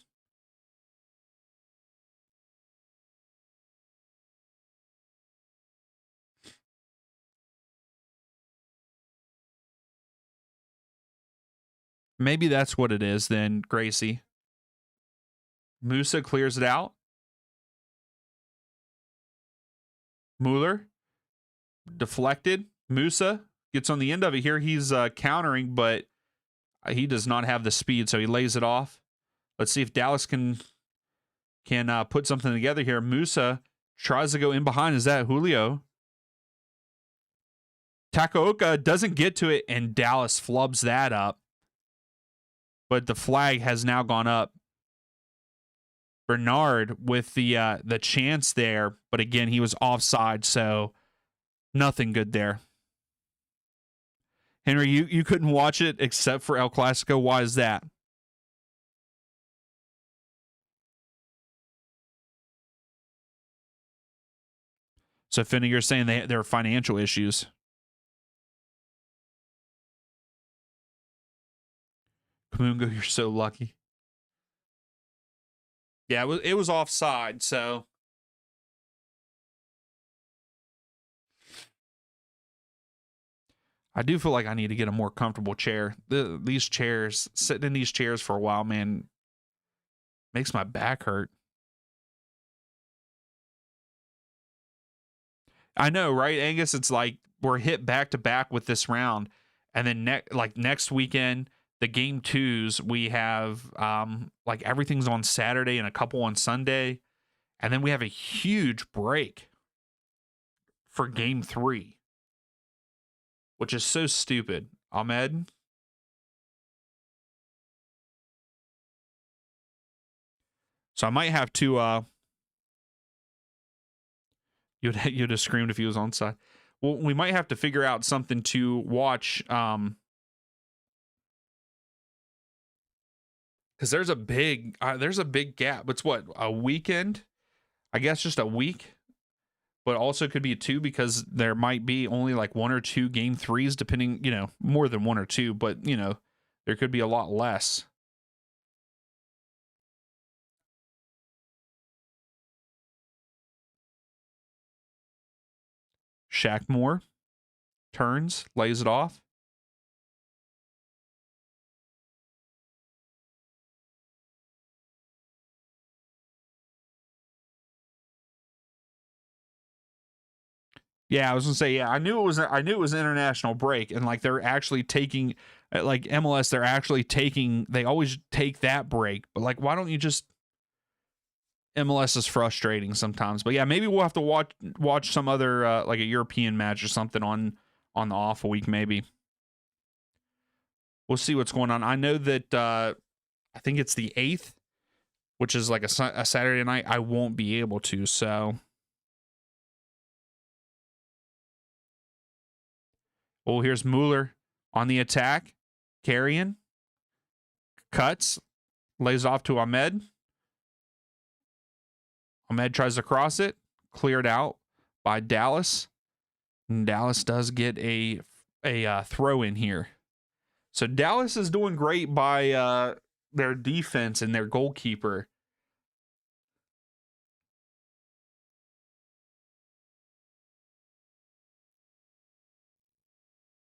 Maybe that's what it is then, Gracie. Musa clears it out. Mueller deflected. Musa gets on the end of it here. He's countering, but he does not have the speed, so he lays it off. Let's see if Dallas can put something together here. Musa tries to go in behind. Is that Julio? Takaoka doesn't get to it, and Dallas flubs that up. But the flag has now gone up. Bernard with the chance there, but again, he was offside, so nothing good there. Henry, you couldn't watch it except for El Clasico. Why is that? So Finnegan's you're saying there are financial issues. Kamungo, you're so lucky. Yeah, it was offside, so I do feel like I need to get a more comfortable chair. These chairs, sitting in these chairs for a while, man, makes my back hurt. I know, right, Angus? It's like we're hit back to back with this round, and then next weekend, the game twos we have like everything's on Saturday and a couple on Sunday, and then we have a huge break for game three, which is so stupid. Ahmed. So I might have to you'd have screamed if he was onside. Well, we might have to figure out something to watch because there's a big gap. It's what, a weekend? I guess just a week, but also could be a 2 because there might be only like 1 or 2 game threes, depending, more than 1 or 2, but there could be a lot less. Shaq Moore turns, lays it off. Yeah, I was gonna say, yeah, I knew it was an international break, and like they're actually taking, like MLS, they always take that break, but like why don't you just, MLS is frustrating sometimes, but yeah, maybe we'll have to watch some other like a European match or something on the off week. Maybe we'll see what's going on. I know that I think it's the 8th, which is like a Saturday night. I won't be able to, so. Oh, here's Mueller on the attack. Carrion cuts, lays off to Ahmed. Ahmed tries to cross it, cleared out by Dallas. And Dallas does get a throw in here. So Dallas is doing great by their defense and their goalkeeper.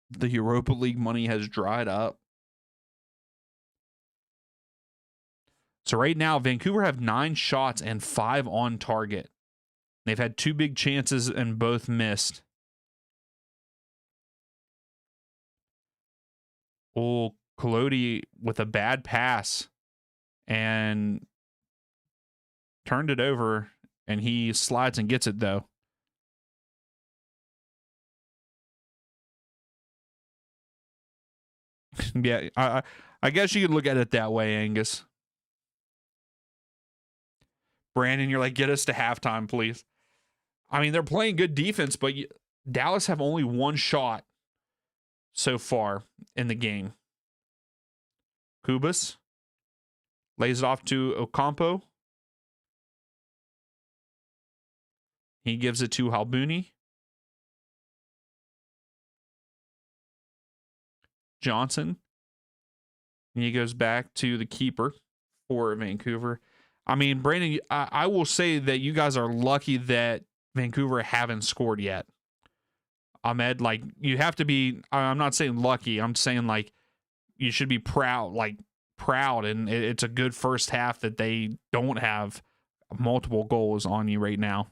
The Europa League money has dried up. So right now, Vancouver have 9 shots and 5 on target. They've had 2 big chances and both missed. Oh, Collodi with a bad pass and turned it over, and he slides and gets it, though. Yeah, I guess you could look at it that way, Angus. Brandon, you're like, get us to halftime, please. I mean, they're playing good defense, but Dallas have only 1 shot so far in the game. Kubas lays it off to Ocampo. He gives it to Halbuni. Johnson. And he goes back to the keeper for Vancouver. I mean, Brandon, I will say that you guys are lucky that Vancouver haven't scored yet. Ahmed, like, you have to be, I'm not saying lucky, I'm saying, like, you should be proud, and it's a good first half that they don't have multiple goals on you right now.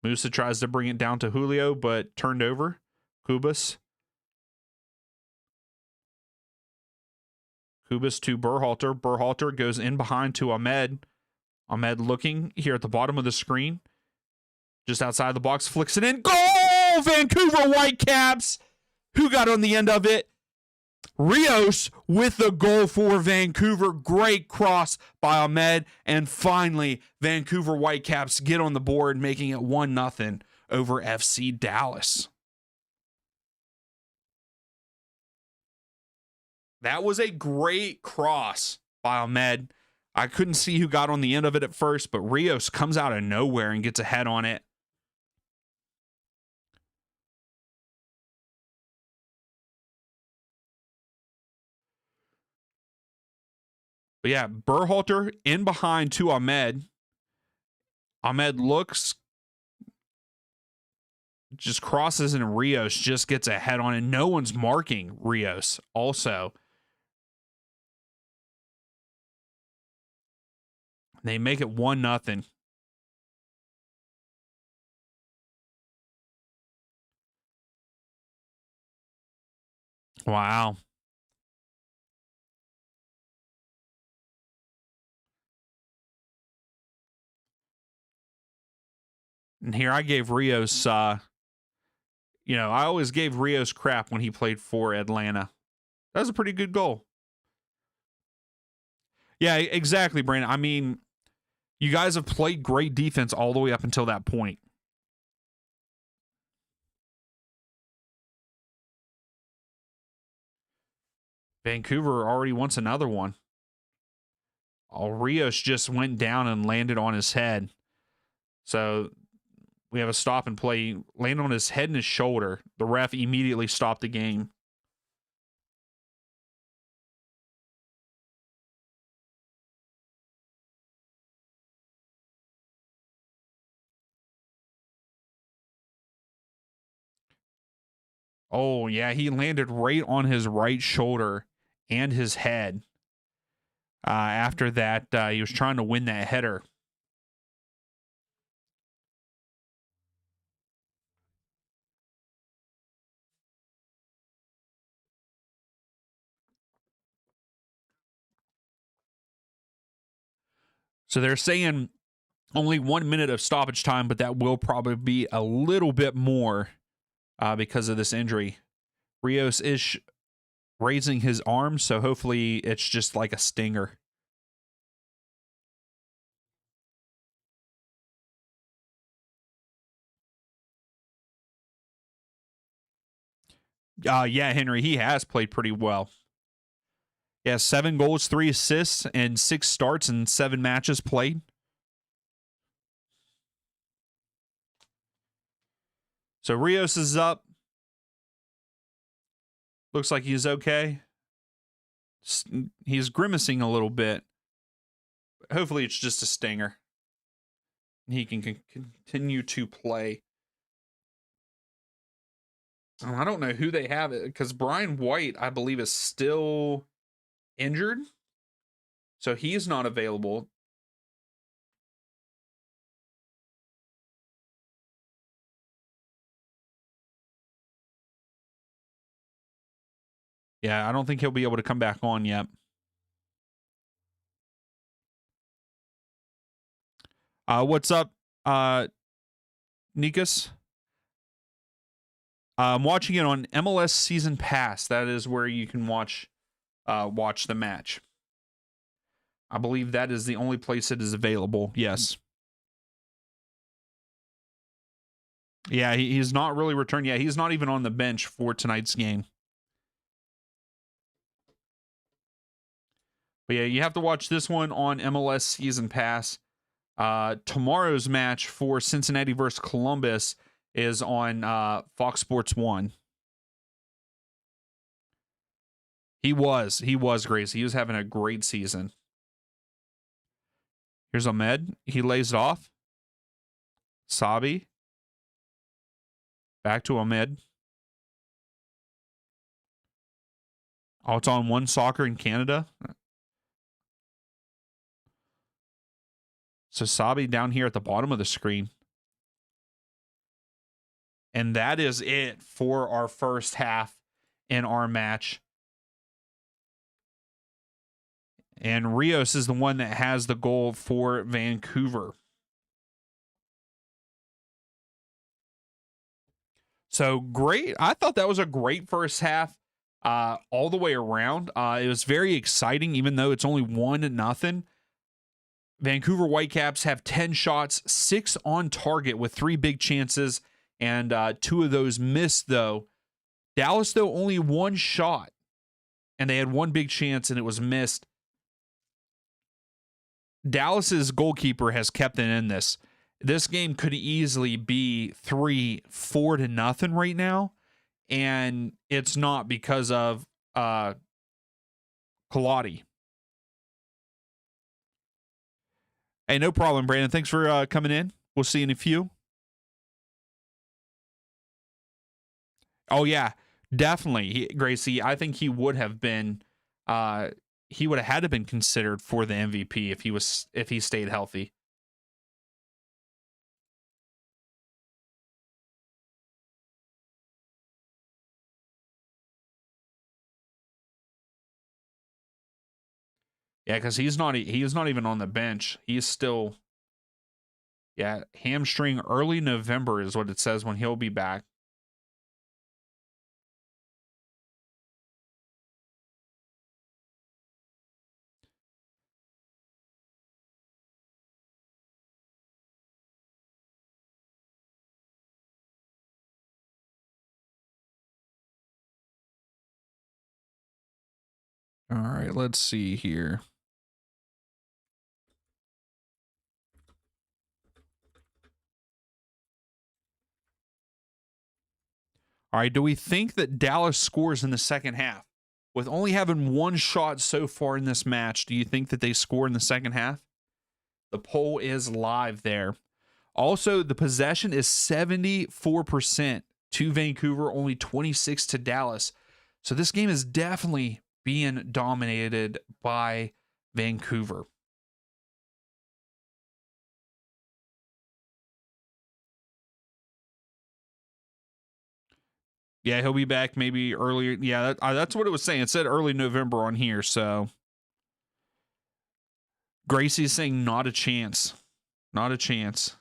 Musa tries to bring it down to Julio, but turned over. Kubas to Berhalter. Berhalter goes in behind to Ahmed. Ahmed looking here at the bottom of the screen. Just outside the box, flicks it in. Goal! Vancouver Whitecaps! Who got on the end of it? Rios with the goal for Vancouver. Great cross by Ahmed. And finally, Vancouver Whitecaps get on the board, making it 1-0 over FC Dallas. That was a great cross by Ahmed. I couldn't see who got on the end of it at first, but Rios comes out of nowhere and gets a head on it. But yeah, Berhalter in behind to Ahmed. Ahmed looks, just crosses, and Rios just gets a head on it. No one's marking Rios also. They make it 1-0. Wow. And here I gave Rios, I always gave Rios crap when he played for Atlanta. That was a pretty good goal. Yeah, exactly, Brandon. I mean, you guys have played great defense all the way up until that point. Vancouver already wants another one. Oh, Rios just went down and landed on his head. So we have a stop and play. Landed on his head and his shoulder. The ref immediately stopped the game. Oh, yeah, he landed right on his right shoulder and his head. After that, he was trying to win that header. So they're saying only 1 minute of stoppage time, but that will probably be a little bit more because of this injury. Rios is raising his arm, so hopefully it's just like a stinger. Yeah, Henry, he has played pretty well. Yeah, 7 goals, 3 assists, and 6 starts in 7 matches played. So Rios is up. Looks like he's okay. He's grimacing a little bit. Hopefully it's just a stinger. He can continue to play. I don't know who they have it because Brian White, I believe, is still injured. So he's not available. Yeah, I don't think he'll be able to come back on yet. What's up, Nikas? I'm watching it on MLS Season Pass. That is where you can watch the match. I believe that is the only place it is available. Yes. Yeah, he's not really returned. Yeah, he's not even on the bench for tonight's game. But yeah, you have to watch this one on MLS Season Pass. Tomorrow's match for Cincinnati versus Columbus is on Fox Sports 1. He was Grace. He was having a great season. Here's Ahmed. He lays it off. Sabi. Back to Ahmed. Oh, it's on One Soccer in Canada. So Sabi down here at the bottom of the screen. And that is it for our first half in our match. And Rios is the one that has the goal for Vancouver. So great. I thought that was a great first half all the way around. It was very exciting, even though it's only 1-0. Vancouver Whitecaps have 10 shots, 6 on target with 3 big chances, and 2 of those missed, though. Dallas, though, only 1 shot, and they had 1 big chance, and it was missed. Dallas's goalkeeper has kept it in this. This game could easily be 3-4 right now, and it's not because of Kaladi. Hey, no problem, Brandon. Thanks for coming in. We'll see you in a few. Oh yeah, definitely, Gracie. I think he would have been. He would have had to been considered for the MVP if he stayed healthy. Yeah, because he's not even on the bench. He's still hamstring early November is what it says when he'll be back. All right, let's see here. All right, do we think that Dallas scores in the second half? With only having one shot so far in this match, do you think that they score in the second half? The poll is live there. Also, the possession is 74% to Vancouver, only 26 to Dallas. So this game is definitely being dominated by Vancouver. Yeah, he'll be back maybe earlier. Yeah, that's what it was saying. It said early November on here. So Gracie's saying not a chance. Not a chance.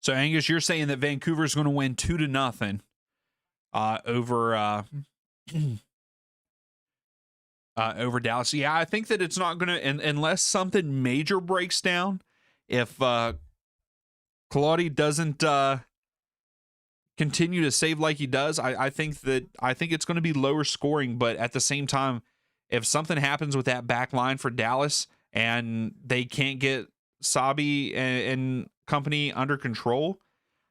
So Angus, you're saying that Vancouver's going to win 2-0 over over Dallas. Yeah, I think that it's not going to unless something major breaks down. If Kaladi doesn't continue to save like he does, I think it's going to be lower scoring. But at the same time, if something happens with that back line for Dallas and they can't get Sabi and company under control,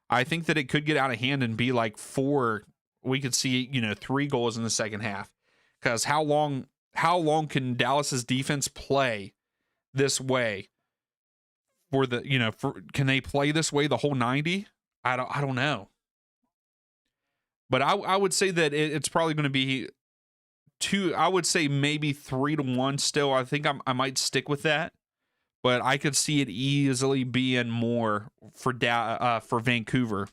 I think that it could get out of hand and be like 4. We could see 3 goals in the second half. Because how long can Dallas's defense play this way? For the can they play this way the whole 90? I don't know. But I would say that it's probably going to be 2. I would say maybe 3-1 still. I think I might stick with that. But I could see it easily being more for Vancouver.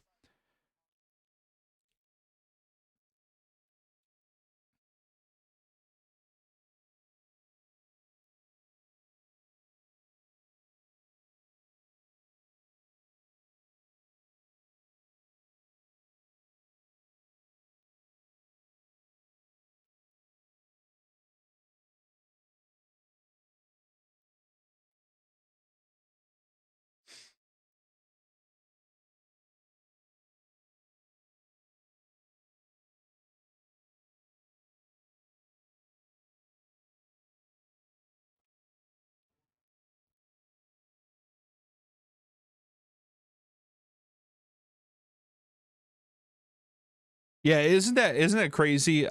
Yeah, isn't that crazy?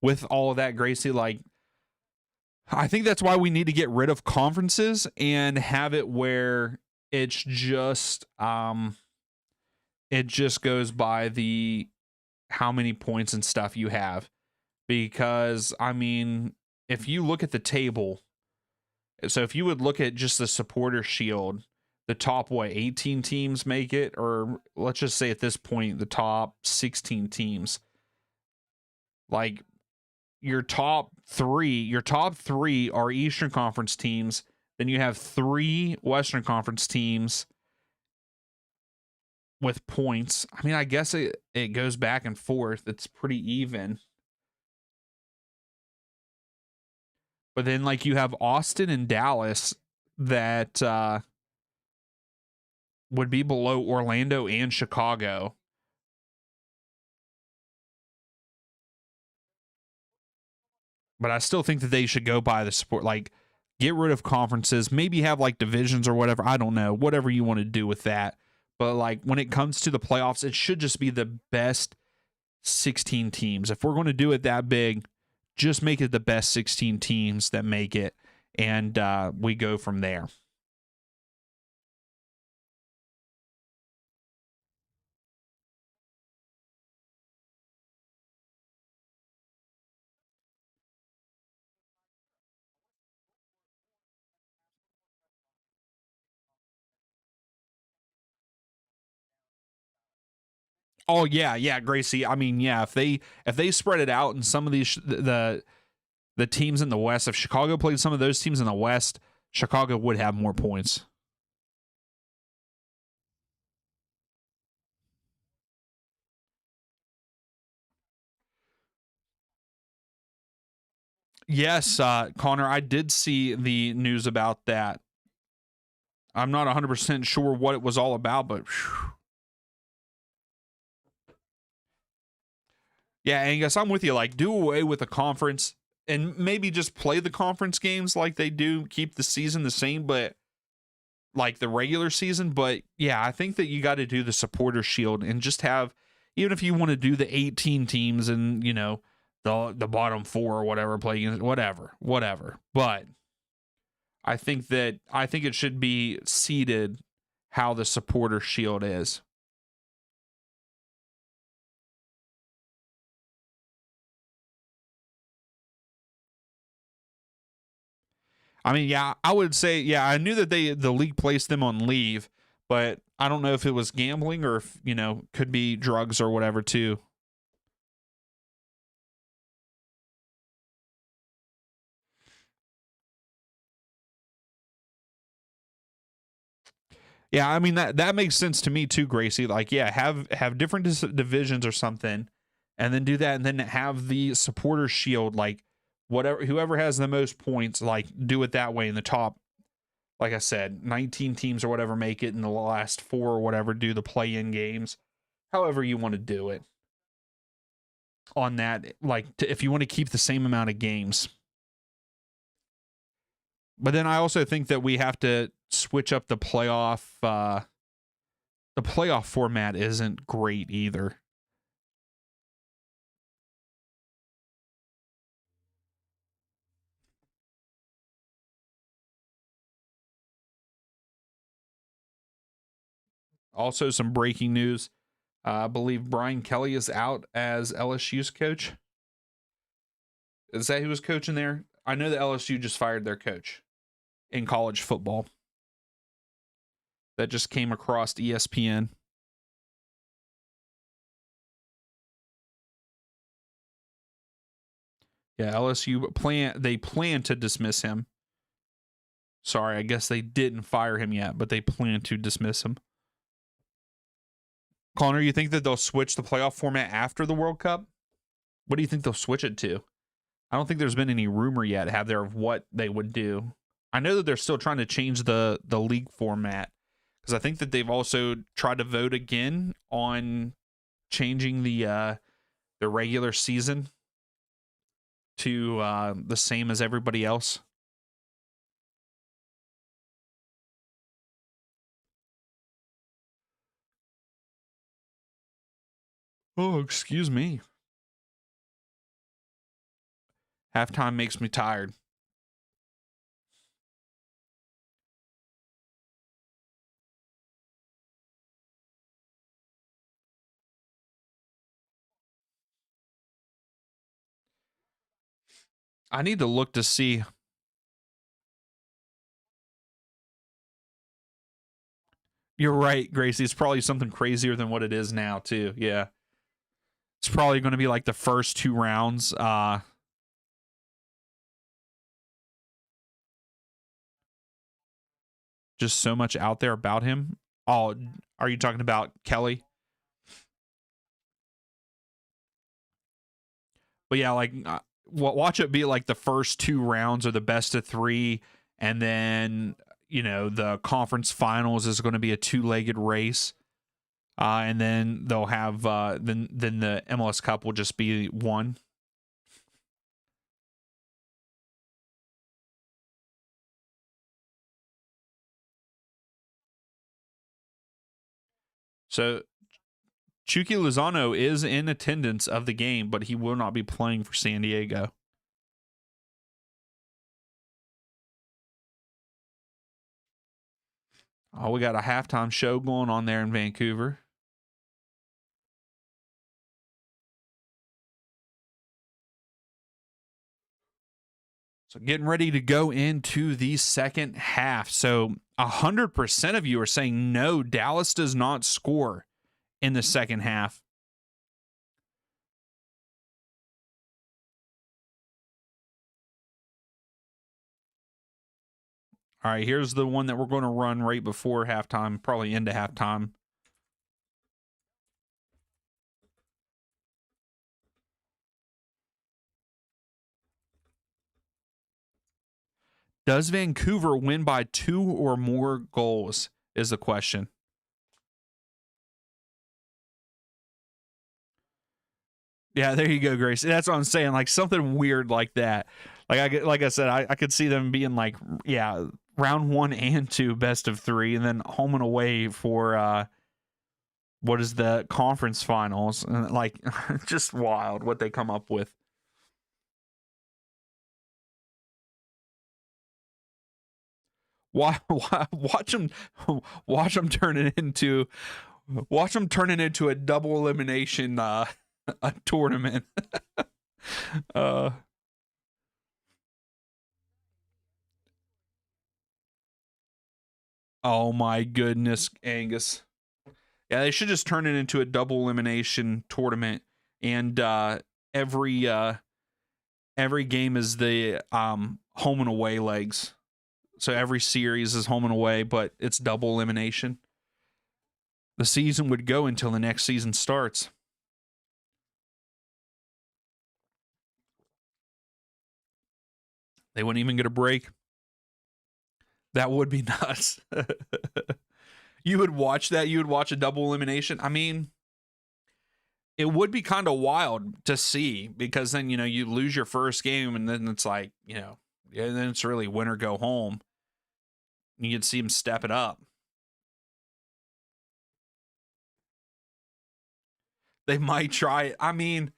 With all of that, Gracie, like I think that's why we need to get rid of conferences and have it where it's just it just goes by the how many points and stuff you have. Because I mean, if you look at the table, so if you would look at just the supporter shield, the top 18 teams make it, or let's just say at this point the top 16 teams. Like your top three are Eastern Conference teams. Then you have 3 Western Conference teams with points. I mean, I guess it goes back and forth. It's pretty even. But then, like, you have Austin and Dallas that would be below Orlando and Chicago. But I still think that they should go by the support. Like, get rid of conferences. Maybe have, like, divisions or whatever. I don't know. Whatever you want to do with that. But, like, when it comes to the playoffs, it should just be the best 16 teams. If we're going to do it that big, just make it the best 16 teams that make it, and we go from there. Oh yeah, Gracie. I mean, yeah, if they spread it out and some of these the teams in the West, if Chicago played some of those teams in the West, Chicago would have more points. Yes, Connor, I did see the news about that. I'm not 100% sure what it was all about, but whew. Yeah, Angus, I'm with you. Like, do away with the conference and maybe just play the conference games like they do. Keep the season the same, but like the regular season. But yeah, I think that you got to do the supporter shield and just have, even if you want to do the 18 teams and, you know, the bottom 4 or whatever, play against whatever. But I think it should be seeded how the supporter shield is. I mean, yeah, I would say, yeah, I knew that the league placed them on leave, but I don't know if it was gambling or if, you know, could be drugs or whatever too. Yeah, I mean that makes sense to me too, Gracie. Like, yeah, have different divisions or something, and then do that, and then have the supporter shield, like whatever whoever has the most points, like do it that way in the top. Like I said, 19 teams or whatever make it in the last 4 or whatever do the play-in games. However you want to do it on that, like if you want to keep the same amount of games. But then I also think that we have to switch up the playoff. The playoff format isn't great either. Also, some breaking news. I believe Brian Kelly is out as LSU's coach. Is that who was coaching there? I know that LSU just fired their coach in college football. That just came across ESPN. Yeah, LSU plan to dismiss him. Sorry, I guess they didn't fire him yet, but they plan to dismiss him. Connor, you think that they'll switch the playoff format after the World Cup? What do you think they'll switch it to? I don't think there's been any rumor yet, have there, of what they would do. I know that they're still trying to change the league format, because I think that they've also tried to vote again on changing the regular season to the same as everybody else. Oh, excuse me. Halftime makes me tired. I need to look to see. You're right, Gracie. It's probably something crazier than what it is now, too. Yeah. It's probably going to be like the first 2 rounds. just so much out there about him. Oh, are you talking about Kelly? But yeah, like watch it be like the first 2 rounds are the best of 3, and then the conference finals is going to be a 2-legged race, and then they'll have then the MLS Cup will just be one. So Chucky Lozano is in attendance of the game, but he will not be playing for San Diego. Oh, we got a halftime show going on there in Vancouver. So getting ready to go into the second half. So 100% of you are saying no, Dallas does not score in the second half. All right, here's the one that we're going to run right before halftime, probably into halftime. Does Vancouver win by 2 or more goals is the question. Yeah, there you go, Grace. That's what I'm saying. Like something weird like that. Like I said, I could see them being like, yeah, round 1 and 2, best of 3, and then home and away for what is the conference finals, and like just wild what they come up with. Watch them turn it into a double elimination a tournament. Oh my goodness, Angus. Yeah, they should just turn it into a double elimination tournament, and every game is the home and away legs. So every series is home and away, but it's double elimination. The season would go until the next season starts. They wouldn't even get a break. That would be nuts. You would watch that? You would watch a double elimination? I mean, it would be kind of wild to see, because then, you lose your first game, and then it's like, and then it's really win or go home. You could see them step it up. They might try it. I mean,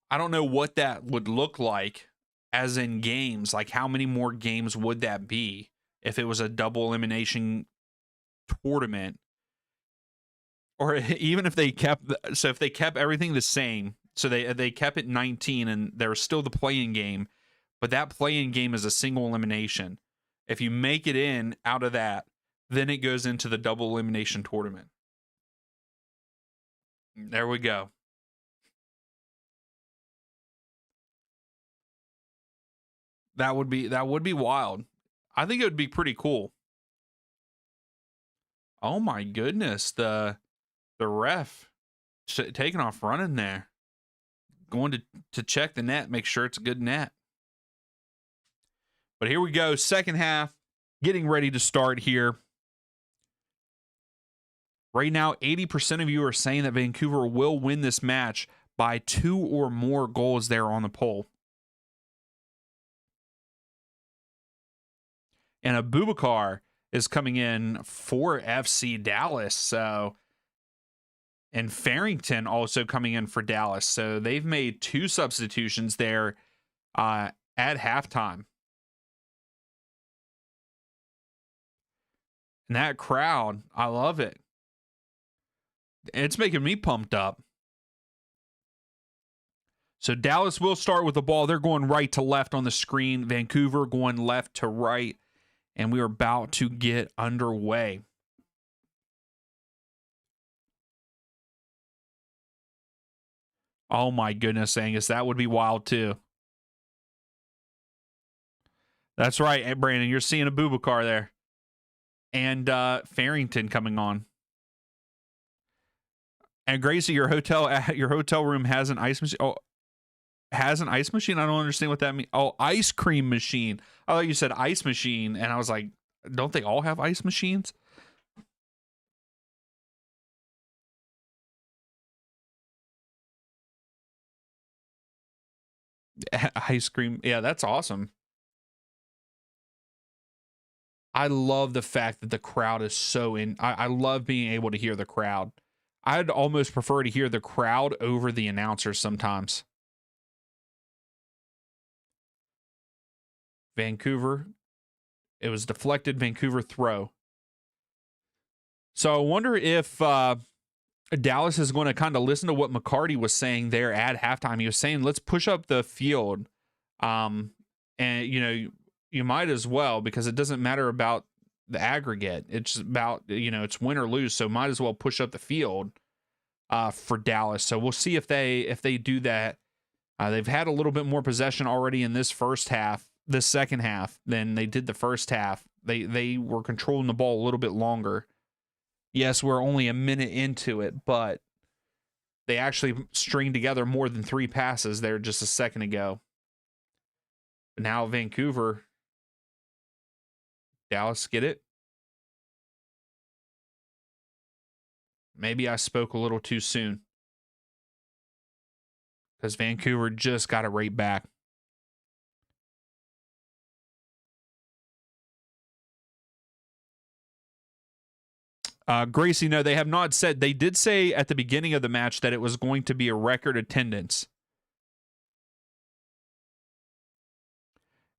I don't know what that would look like as in games. Like, how many more games would that be if it was a double elimination tournament? Or even if they kept everything the same, so they kept it 19 and there's still the play-in game, but that play-in game is a single elimination. If you make it in out of that, then it goes into the double elimination tournament. There we go. That would be wild. I think it would be pretty cool. Oh my goodness, the ref taking off running there, going to check the net, make sure it's a good net. But here we go, second half, getting ready to start here. Right now, 80% of you are saying that Vancouver will win this match by 2 or more goals there on the poll. And Abubakar is coming in for FC Dallas. So, and Farrington also coming in for Dallas. So they've made 2 substitutions there at halftime. And that crowd, I love it. It's making me pumped up. So Dallas will start with the ball. They're going right to left on the screen. Vancouver going left to right. And we are about to get underway. Oh my goodness, Angus. That would be wild too. That's right, Brandon. You're seeing Abubakar there. and Farrington coming on. And Gracie, your hotel room has an ice machine. Oh, has an ice machine? I don't understand what that means. Oh, ice cream machine. I thought you said ice machine, and I was like, don't they all have ice machines? Ice cream. Yeah, that's awesome. I love the fact that the crowd is so in. I love being able to hear the crowd. I'd almost prefer to hear the crowd over the announcers sometimes. Vancouver. It was deflected. Vancouver throw. So I wonder if Dallas is going to kind of listen to what McCarty was saying there at halftime. He was saying, let's push up the field. And, you might as well, because it doesn't matter about the aggregate. It's about, it's win or lose. So might as well push up the field for Dallas. So we'll see if they do that. They've had a little bit more possession already in this second half than they did the first half. They were controlling the ball a little bit longer. Yes, we're only a minute into it, but they actually stringed together more than 3 passes there just a second ago. Now Vancouver, Dallas, get it? Maybe I spoke a little too soon, because Vancouver just got it right back. Gracie, no, they have not said. They did say at the beginning of the match that it was going to be a record attendance.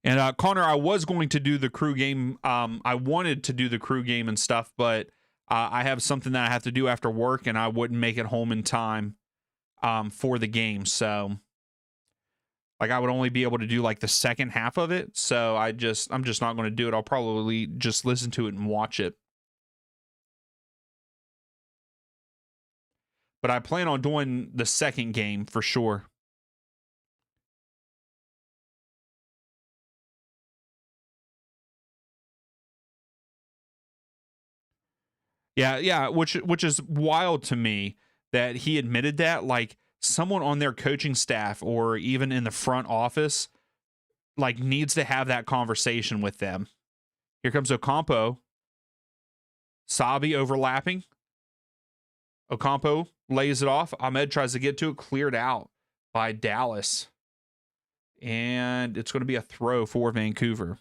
And Connor, I was going to do the crew game. I wanted to do the crew game and stuff, but I have something that I have to do after work, and I wouldn't make it home in time for the game. So, like, I would only be able to do like the second half of it. So I'm just not going to do it. I'll probably just listen to it and watch it. But I plan on doing the second game for sure. Yeah, which is wild to me that he admitted that. Like, someone on their coaching staff or even in the front office, like, needs to have that conversation with them. Here comes Ocampo. Sabi overlapping. Ocampo lays it off. Ahmed tries to get to it, cleared out by Dallas. And it's going to be a throw for Vancouver.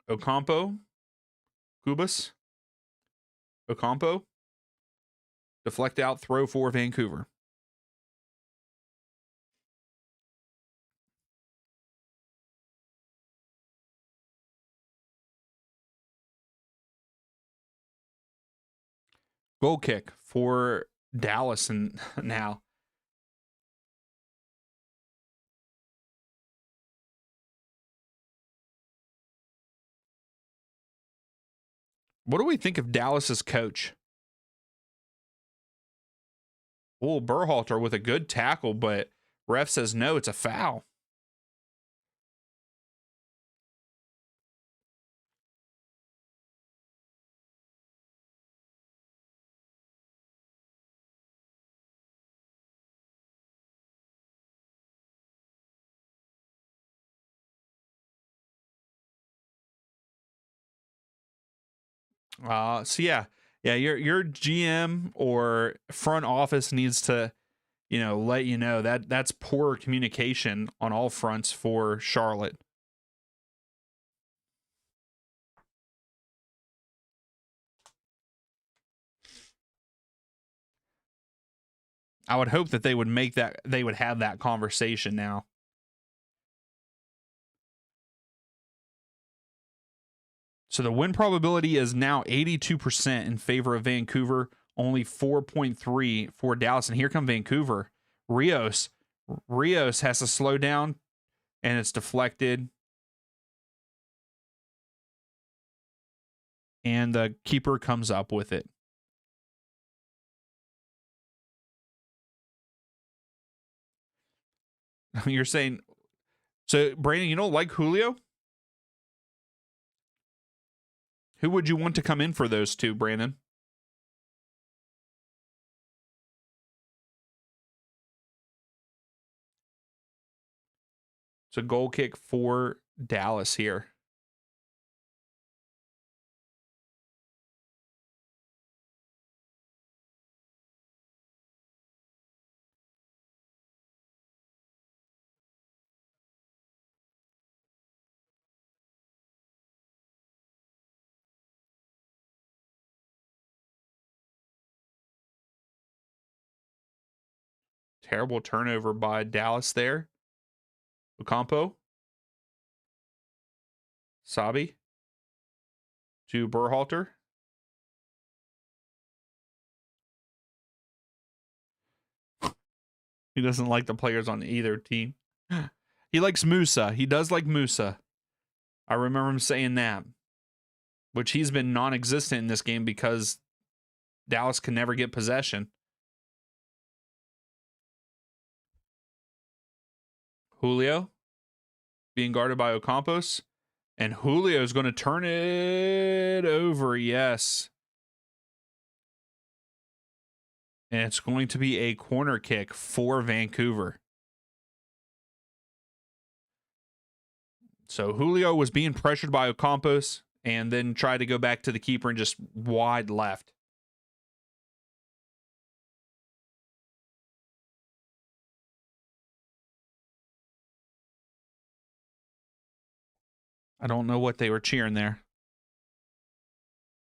Ocampo. Cubas. Ocampo. Deflect out, throw for Vancouver. Goal kick for Dallas and now. What do we think of Dallas's coach? Oh, Berhalter with a good tackle, but ref says no, it's a foul. So yeah, your GM or front office needs to, let you know that that's poor communication on all fronts for Charlotte. I would hope that they would have that conversation now. So the win probability is now 82% in favor of Vancouver, only 4.3 for Dallas. And here come Vancouver. Rios has to slow down, and it's deflected. And the keeper comes up with it. You're saying, so Brandon, you don't like Julio? Who would you want to come in for those two, Brandon? It's a goal kick for Dallas here. Terrible turnover by Dallas there. Ocampo. Sabi. To Berhalter. He doesn't like the players on either team. He likes Musa. He does like Musa. I remember him saying that. Which he's been non-existent in this game because Dallas can never get possession. Julio being guarded by Ocampos. And Julio is going to turn it over. Yes. And it's going to be a corner kick for Vancouver. So Julio was being pressured by Ocampos and then tried to go back to the keeper and just wide left. I don't know what they were cheering there.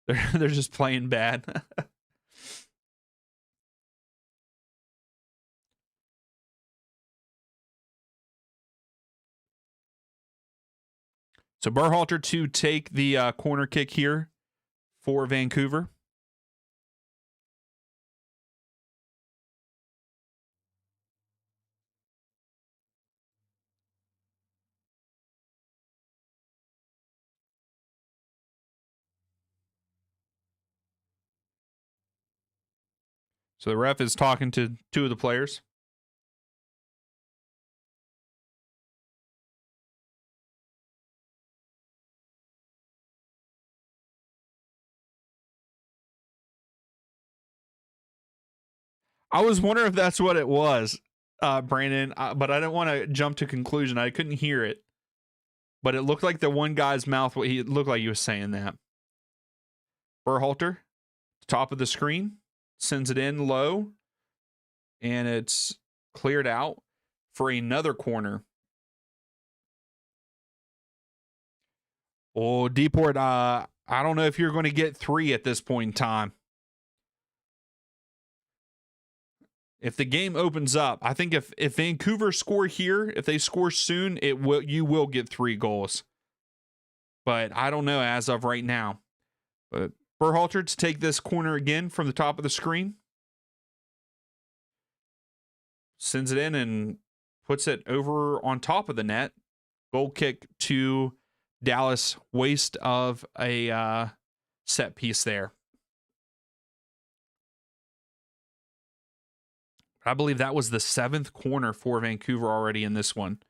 They're just playing bad. So Berhalter to take the corner kick here for Vancouver. So the ref is talking to two of the players. I was wondering if that's what it was, Brandon, but I didn't want to jump to conclusion. I couldn't hear it. But it looked like the one guy's mouth, he looked like he was saying that. Berhalter, top of the screen, sends it in low, and it's cleared out for another corner. Oh, Deport, I don't know if you're going to get 3 at this point in time. If the game opens up, I think if Vancouver score here, if they score soon, you will get 3 goals. But I don't know as of right now. But Berhalter to take this corner again from the top of the screen. Sends it in and puts it over on top of the net. Goal kick to Dallas. Waste of a set piece there. I believe that was the 7th corner for Vancouver already in this one.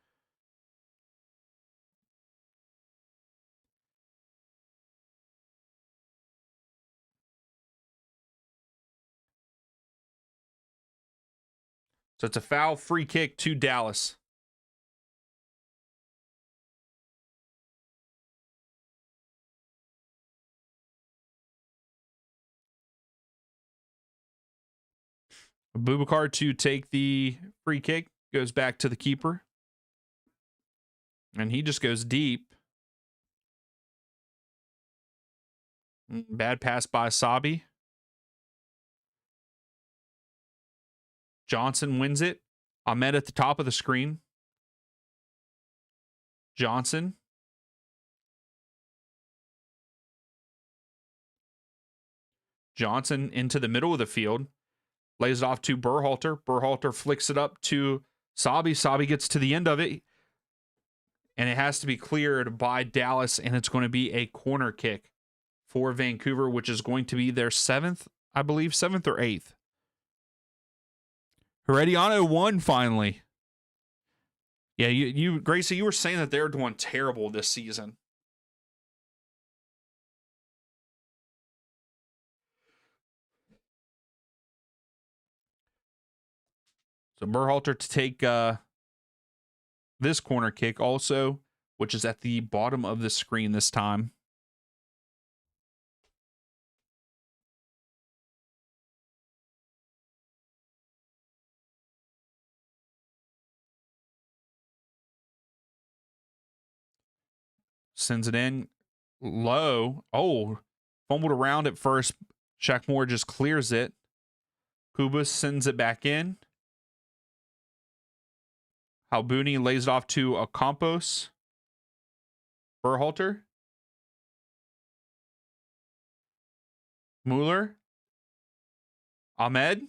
So it's a foul free kick to Dallas. Boubacar to take the free kick. Goes back to the keeper. And he just goes deep. Bad pass by Sabi. Johnson wins it. Ahmed at the top of the screen. Johnson. Johnson into the middle of the field. Lays it off to Berhalter. Berhalter flicks it up to Sabi. Sabi gets to the end of it. And it has to be cleared by Dallas. And it's going to be a corner kick for Vancouver, which is going to be their 7th, I believe, 7th or 8th. Herediano won finally. Yeah, you Gracie, you were saying that they're doing terrible this season. So Berhalter to take this corner kick also, which is at the bottom of the screen this time. Sends it in low. Oh, fumbled around at first. Shaq Moore just clears it. Kubas sends it back in. Halbuni lays it off to Ocampos. Berhalter. Mueller. Ahmed.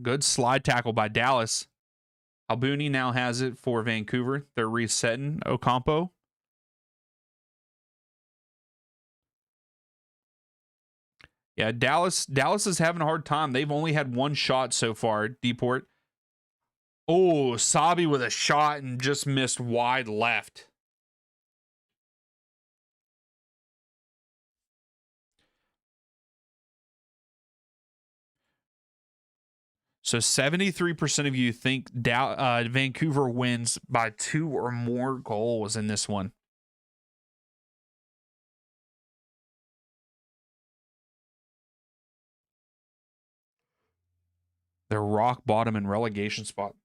Good slide tackle by Dallas. Halbuni now has it for Vancouver. They're resetting Ocampo. Yeah, Dallas is having a hard time. They've only had one shot so far, Deport. Oh, Sabi with a shot and just missed wide left. So 73% of you think Vancouver wins by 2 or more goals in this one. They're rock bottom in relegation spot.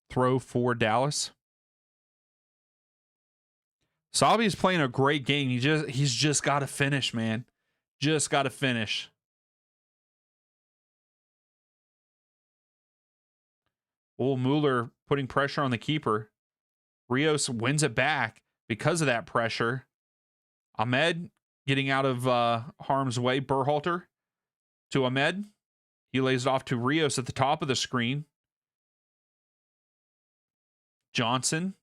Throw for Dallas. Sabi's playing a great game. He's just got to finish, man. Just got to finish. Oh, Mueller putting pressure on the keeper. Rios wins it back because of that pressure. Ahmed getting out of harm's way. Berhalter to Ahmed. He lays it off to Rios at the top of the screen. Johnson.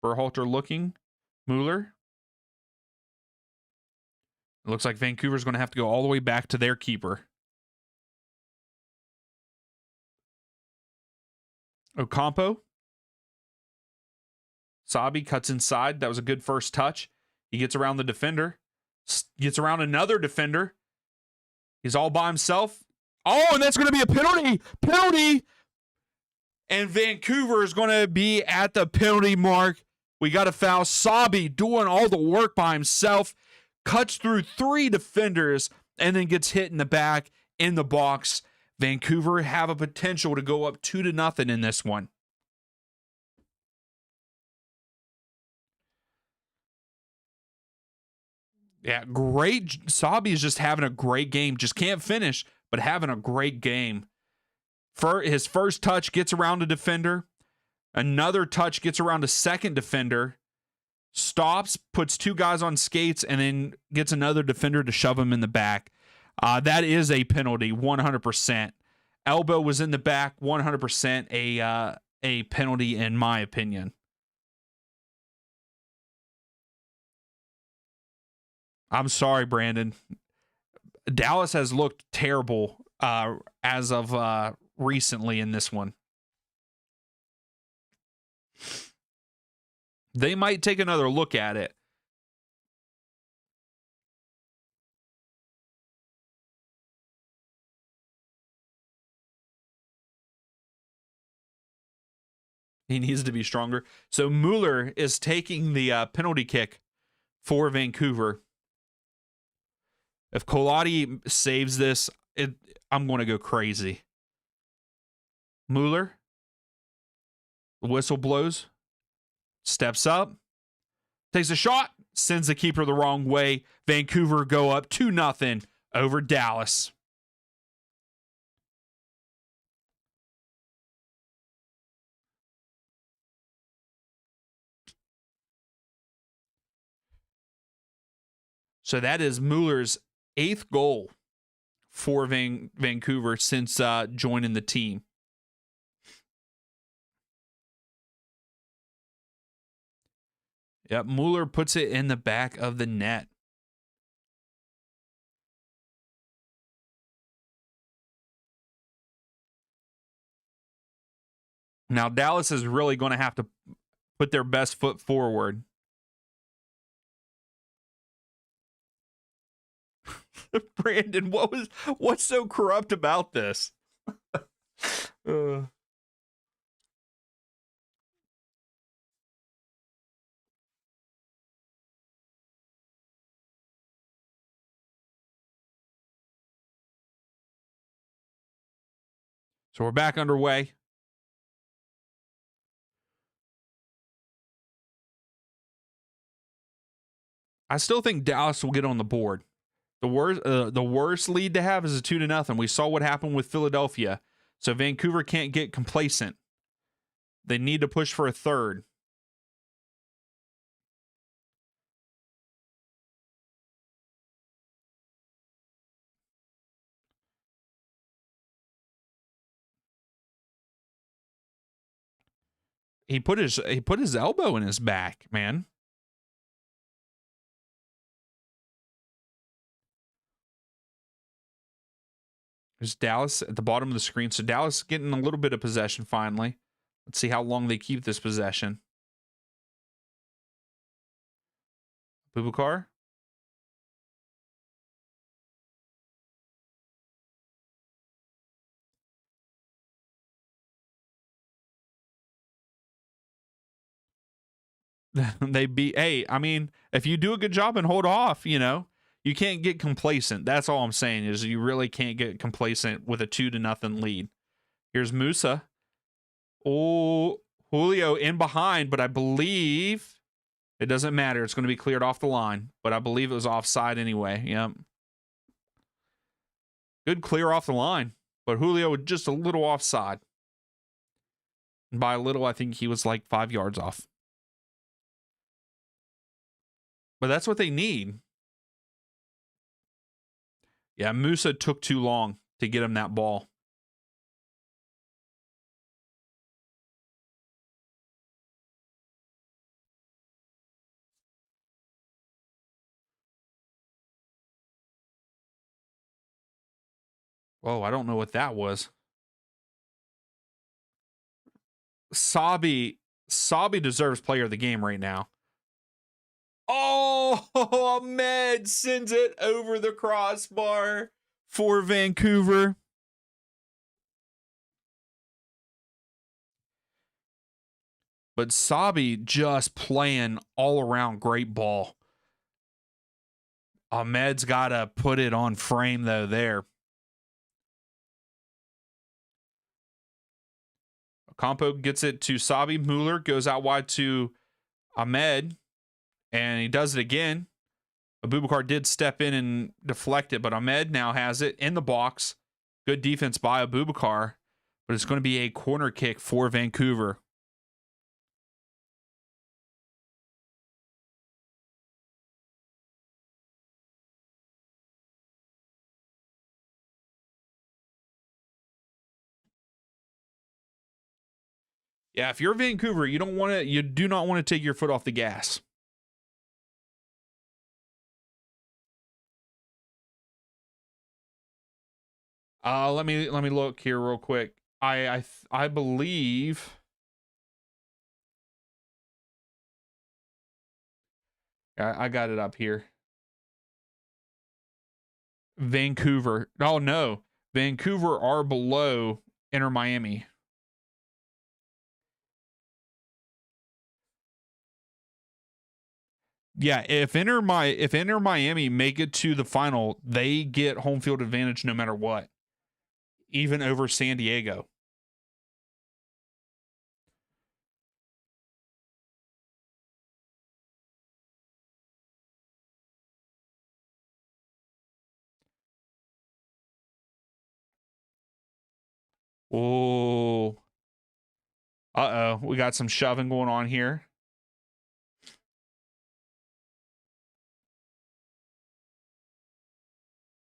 Berhalter looking. Mueller. It looks like Vancouver's going to have to go all the way back to their keeper. Ocampo. Sabi cuts inside. That was a good first touch. He gets around the defender. Gets around another defender. He's all by himself. Oh, and that's going to be a penalty. Penalty. And Vancouver is going to be at the penalty mark. We got a foul. Sabi doing all the work by himself. Cuts through 3 defenders and then gets hit in the back in the box. Vancouver have a potential to go up 2-0 in this one. Yeah, great. Sabi is just having a great game. Just can't finish, but having a great game. His first touch gets around a defender. Another touch gets around a second defender. Stops, puts 2 guys on skates, and then gets another defender to shove him in the back. That is a penalty, 100%. Elbow was in the back, 100% a penalty in my opinion. I'm sorry, Brandon. Dallas has looked terrible as of recently in this one. They might take another look at it. He needs to be stronger. So Mueller is taking the penalty kick for Vancouver. If Kolati saves this, I'm going to go crazy. Mueller. The whistle blows. Steps up. Takes a shot. Sends the keeper the wrong way. Vancouver go up 2-0 over Dallas. So that is Mueller's 8th goal for Vancouver since joining the team. Yep, Mueller puts it in the back of the net. Now Dallas is really going to have to put their best foot forward. Brandon, what's so corrupt about this? So we're back underway. I still think Dallas will get on the board. The worst lead to have is a 2-0. We saw what happened with Philadelphia. So Vancouver can't get complacent. They need to push for a third. He put his elbow in his back, man. There's Dallas at the bottom of the screen. So Dallas getting a little bit of possession finally. Let's see how long they keep this possession. Bubakar. Hey, I mean, if you do a good job and hold off, you can't get complacent. That's all I'm saying is you really can't get complacent with a 2-0 lead. Here's Musa. Oh, Julio in behind, but I believe it doesn't matter. It's going to be cleared off the line, but I believe it was offside anyway. Yep. Good clear off the line, but Julio was just a little offside. And by a little, I think he was like 5 yards off. But that's what they need. Yeah, Musa took too long to get him that ball. Whoa, I don't know what that was. Sabi deserves player of the game right now. Oh, Ahmed sends it over the crossbar for Vancouver. But Sabi just playing all around great ball. Ahmed's got to put it on frame, though, there. Campo gets it to Sabi. Mueller goes out wide to Ahmed, and he does it again. Abubakar did step in and deflect it, but Ahmed now has it in the box. Good defense by Abubakar, but it's going to be a corner kick for Vancouver. Yeah, if you're Vancouver, you do not want to take your foot off the gas. Let me look here real quick. I believe I got it up here. Vancouver. Oh no. Vancouver are below Inter Miami. Yeah, if Inter Miami make it to the final, they get home field advantage no matter what. Even over San Diego. Oh. Uh-oh. We got some shoving going on here.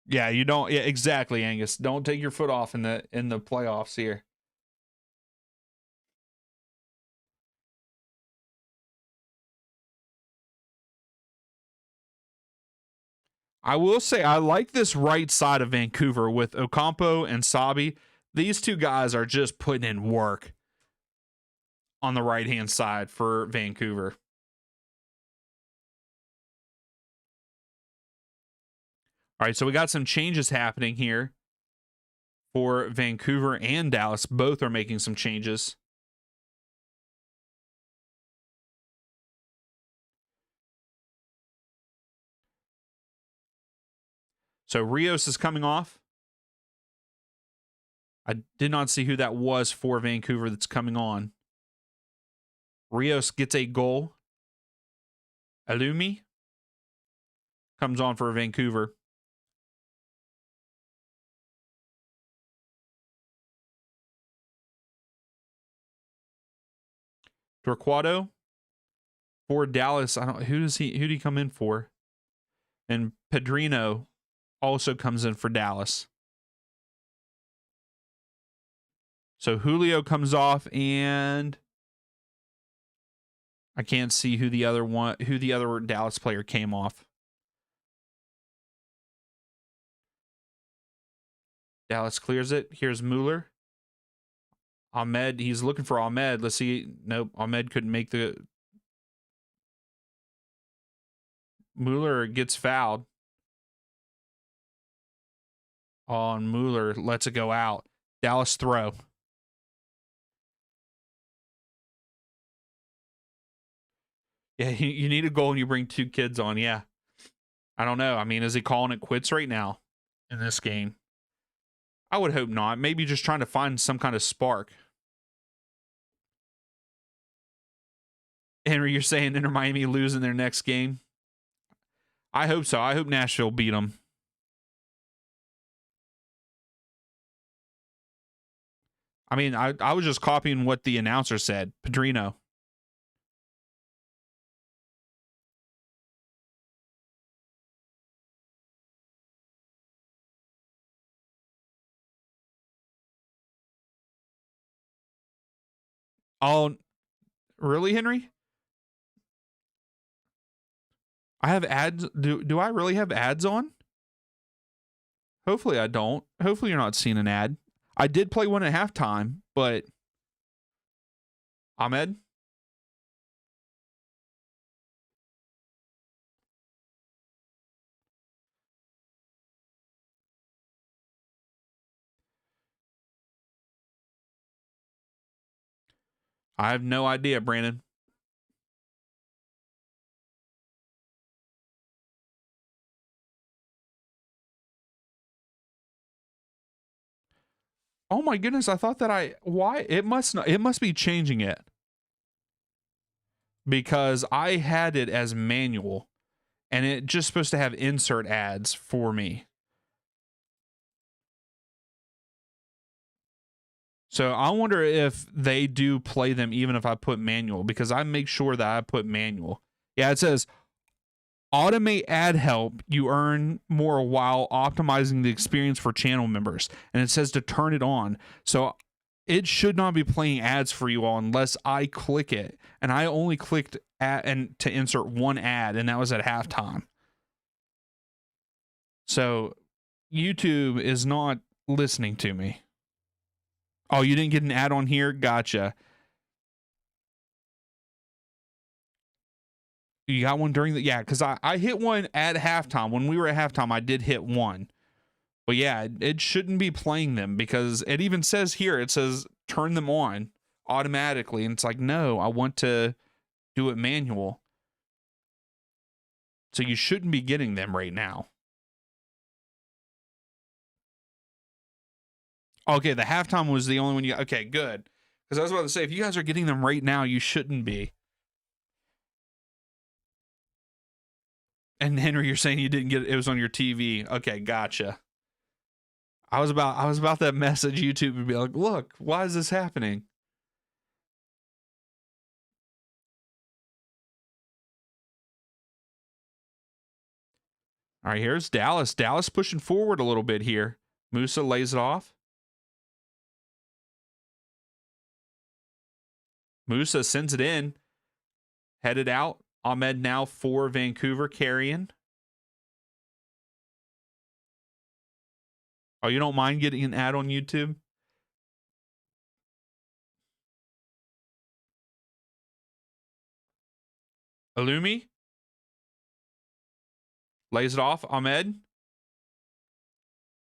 Yeah, you don't. Yeah, exactly, Angus. Don't take your foot off in the playoffs here. I will say I like this right side of Vancouver with Ocampo and Sabi. These two guys are just putting in work on the right hand side for Vancouver. All right, so we got some changes happening here for Vancouver and Dallas. Both are making some changes. So Rios is coming off. I did not see who that was for Vancouver that's coming on. Rios gets a goal. Alumi comes on for Vancouver. Torquato for Dallas. I don't who did he come in for? And Pedrino also comes in for Dallas. So Julio comes off, and I can't see who the other Dallas player came off. Dallas clears it. Here's Mueller. Ahmed, he's looking for Ahmed. Let's see. Nope, Ahmed couldn't make the. Mueller gets fouled on Mueller. Lets it go out. Dallas throw. Yeah, you need a goal and you bring two kids on. Yeah. I don't know. I mean, is he calling it quits right now in this game? I would hope not. Maybe just trying to find some kind of spark. Henry, you're saying Inter Miami losing their next game? I hope so. I hope Nashville beat them. I mean, I was just copying what the announcer said. Pedrino. Oh, really, Henry? I have ads. Do I really have ads on? Hopefully I don't. Hopefully you're not seeing an ad. I did play one at halftime, but Ahmed? I have no idea, Brandon. Oh my goodness, I thought that why it must be changing it. Because I had it as manual and it just supposed to have insert ads for me. So I wonder if they do play them even if I put manual, because I make sure that I put manual. Yeah, it says automate ad help. You earn more while optimizing the experience for channel members. And it says to turn it on. So it should not be playing ads for you all unless I click it. And I only clicked and to insert one ad, and that was at halftime. So YouTube is not listening to me. Oh, you didn't get an ad on here? Gotcha. You got one during the... Yeah, because I hit one at halftime. When we were at halftime, I did hit one. But yeah, it shouldn't be playing them because it even says here, it says turn them on automatically. And it's like, no, I want to do it manual. So you shouldn't be getting them right now. Okay, the halftime was the only one you... Okay, good. Because I was about to say, if you guys are getting them right now, you shouldn't be. And Henry, you're saying you didn't get it. It was on your TV. Okay, gotcha. I was about that message YouTube would be like, look, why is this happening? All right, here's Dallas. Dallas pushing forward a little bit here. Musa lays it off. Musa sends it in. Headed out. Ahmed now for Vancouver carrying. Oh, you don't mind getting an ad on YouTube? Alumi lays it off. Ahmed.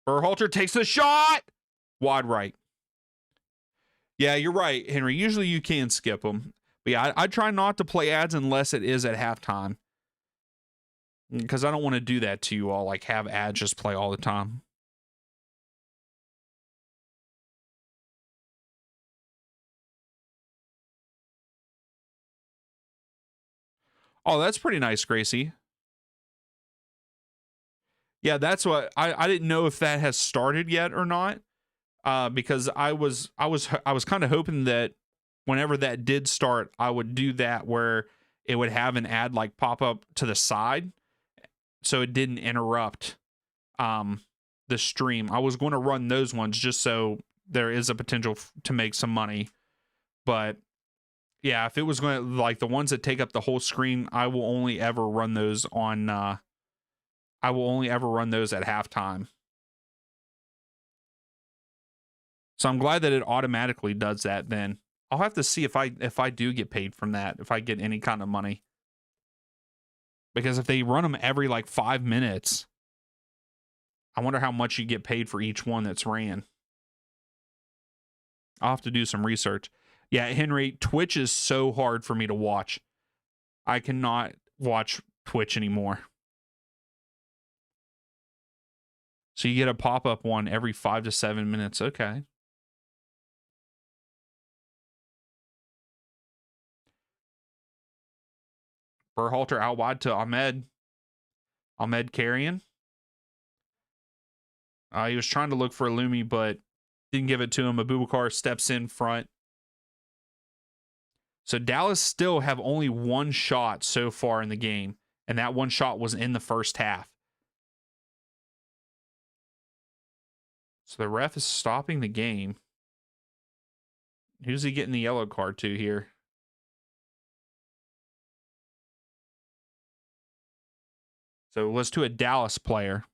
Berhalter takes the shot. Wide right. Yeah, you're right, Henry. Usually you can skip them. But yeah, I try not to play ads unless it is at halftime. Because I don't want to do that to you all, like have ads just play all the time. Oh, that's pretty nice, Gracie. Yeah, that's what I didn't know if that has started yet or not. Because I was kind of hoping that whenever that did start, I would do that where it would have an ad like pop up to the side, so it didn't interrupt the stream. I was going to run those ones just so there is a potential to make some money, but yeah, if it was going to like the ones that take up the whole screen, I will only ever run those on. I will only ever run those at halftime. So I'm glad that it automatically does that. Then I'll have to see if I do get paid from that, if I get any kind of money. Because if they run them every like 5 minutes, I wonder how much you get paid for each one that's ran. I'll have to do some research. Yeah, Henry, Twitch is so hard for me to watch. I cannot watch Twitch anymore. So you get a pop-up one every 5 to 7 minutes. Okay. Berhalter out wide to Ahmed. Ahmed carrying. He was trying to look for Alumi, but didn't give it to him. Abubakar steps in front. So Dallas still have only one shot so far in the game, and that one shot was in the first half. So the ref is stopping the game. Who's he getting the yellow card to here? So let's do a Dallas player.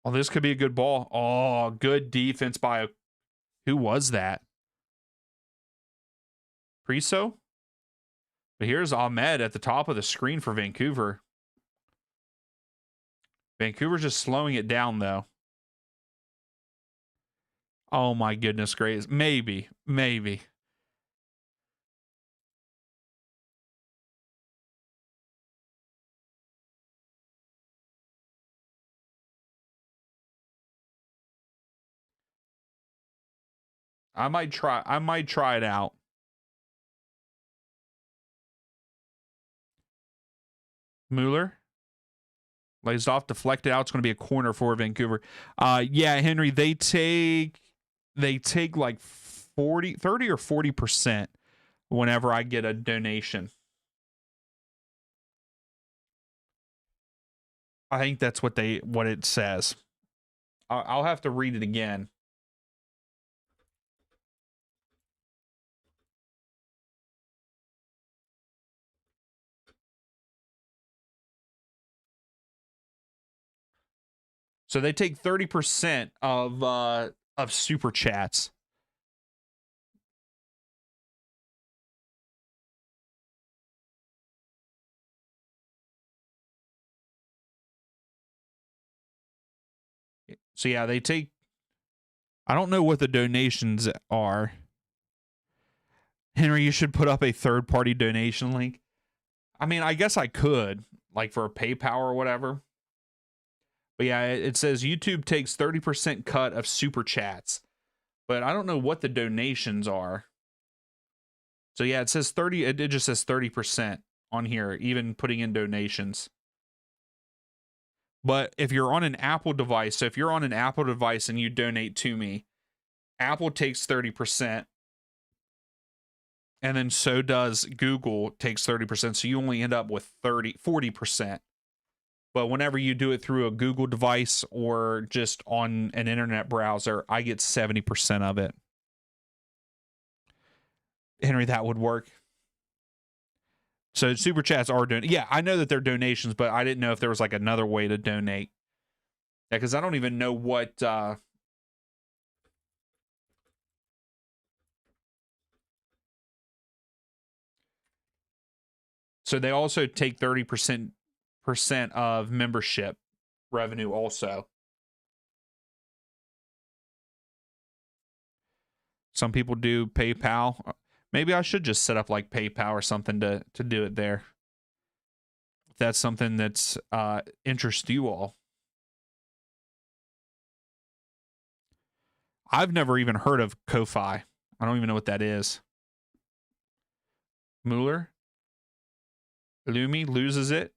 Oh, this could be a good ball. Oh, good defense by who was that? Priso? But here's Ahmed at the top of the screen for Vancouver. Vancouver's just slowing it down, though. Oh, my goodness gracious. Maybe. I might try it out. Mueller lays off, deflected out. It's going to be a corner for Vancouver. Yeah, Henry, they take like 30 or 40% whenever I get a donation. I think that's what it says. I'll have to read it again. So they take 30% of super chats. So yeah, they take, I don't know what the donations are. Henry, you should put up a third-party donation link. I mean, I guess I could, like for a PayPal or whatever. But yeah, it says YouTube takes 30% cut of super chats. but I don't know what the donations are. So yeah, it says 30. It just says 30% on here, even putting in donations. But if you're on an Apple device, so if you're on an Apple device and you donate to me, Apple takes 30%. And then so does Google takes 30%. So you only end up with 40%. But whenever you do it through a Google device or just on an internet browser, I get 70% of it. Henry, that would work. So super chats are doing. Yeah, I know that they're donations, but I didn't know if there was like another way to donate. Yeah, because I don't even know what. So they also take 30% of membership revenue also. Some people do PayPal. Maybe I should just set up like PayPal or something to do it there. If that's something that's interests you all. I've never even heard of Ko-Fi. I don't even know what that is. Mueller. Lumi loses it.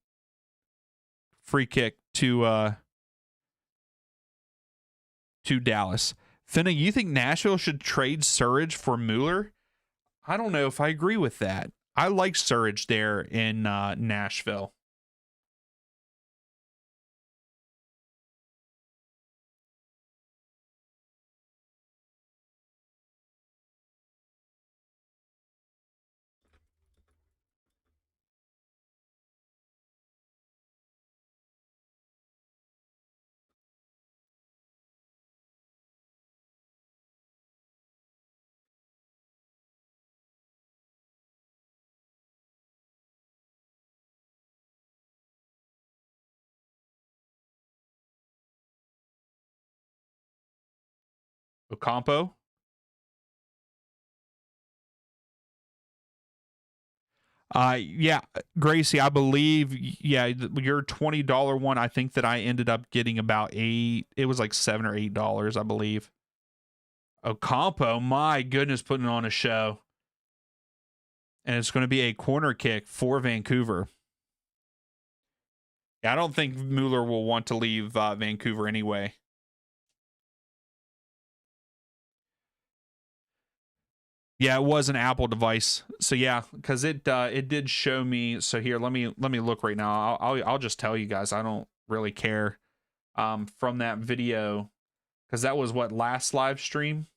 Free kick to Dallas. Finna, you think Nashville should trade Surridge for Mueller? I don't know if I agree with that. I like Surridge there in Nashville. Ocampo. Yeah, Gracie, I believe, yeah, your $20 one, I think that I ended up getting about it was like $7 or $8, I believe. Ocampo, my goodness, putting on a show. And it's going to be a corner kick for Vancouver. Yeah, I don't think Mueller will want to leave Vancouver anyway. Yeah, it was an Apple device. So yeah, because it did show me. So here, let me look right now. I'll just tell you guys. I don't really care from that video, because that was what, last live stream.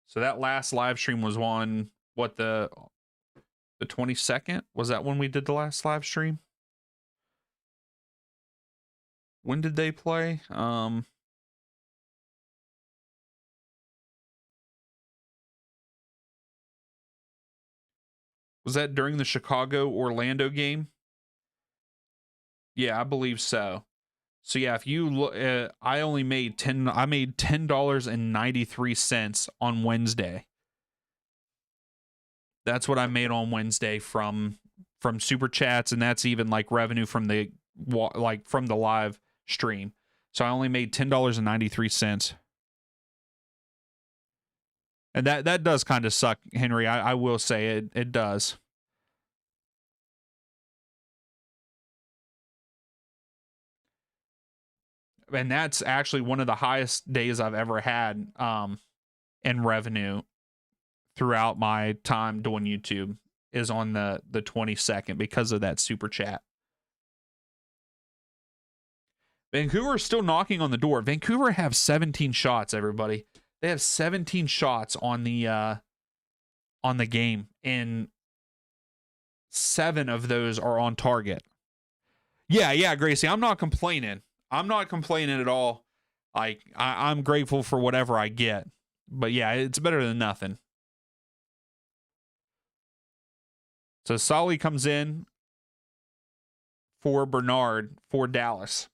So that last live stream was on what, the 22nd? Was that when we did the last live stream? When did they play? Was that during the Chicago-Orlando game? Yeah, I believe so. So yeah, if you look, I made $10.93 on Wednesday. That's what I made on Wednesday from super chats, and that's even like revenue from the live stream. So I only made $10.93. And that does kind of suck, Henry. I will say it does. And that's actually one of the highest days I've ever had in revenue throughout my time doing YouTube, is on the 22nd, because of that super chat. Vancouver is still knocking on the door. Vancouver have 17 shots, everybody. They have 17 shots on the game, and 7 of those are on target. Yeah, Gracie, I'm not complaining. I'm not complaining at all. Like, I'm grateful for whatever I get. But yeah, it's better than nothing. So Solly comes in for Bernard for Dallas.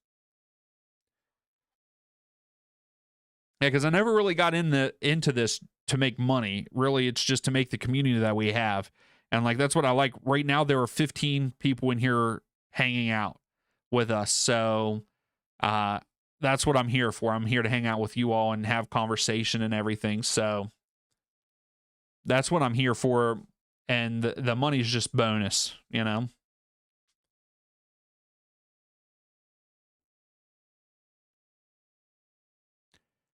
Yeah, because I never really got into this to make money. Really, it's just to make the community that we have. And like, that's what I like. Right now, there are 15 people in here hanging out. with us. So that's what I'm here for. I'm here to hang out with you all and have conversation and everything. So that's what I'm here for. And the money's just bonus, you know?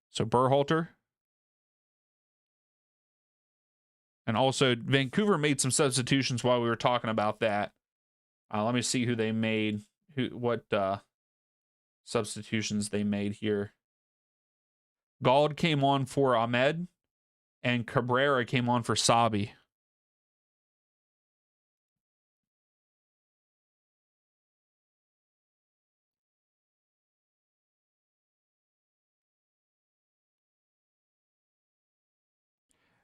So Berhalter. And also, Vancouver made some substitutions while we were talking about that. Let me see who they made. What substitutions they made here. Gauld came on for Ahmed, and Cabrera came on for Sabi.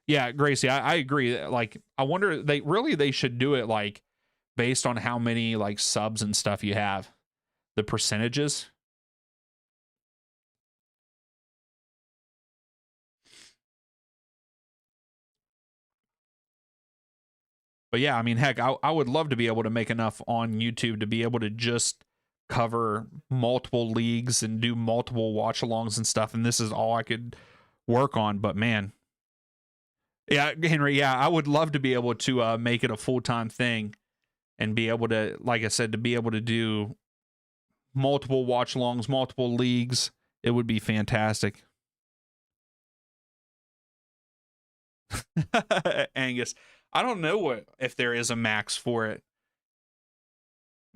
Yeah, Gracie, I agree. Like, I wonder, they should do it like based on how many like subs and stuff you have, the percentages. But yeah, I mean, heck, I would love to be able to make enough on YouTube to be able to just cover multiple leagues and do multiple watch alongs and stuff. And this is all I could work on. But man, yeah, Henry, yeah, I would love to be able to make it a full-time thing and be able to, like I said, to be able to do multiple watch alongs, multiple leagues. It would be fantastic. Angus, I don't know if there is a max for it.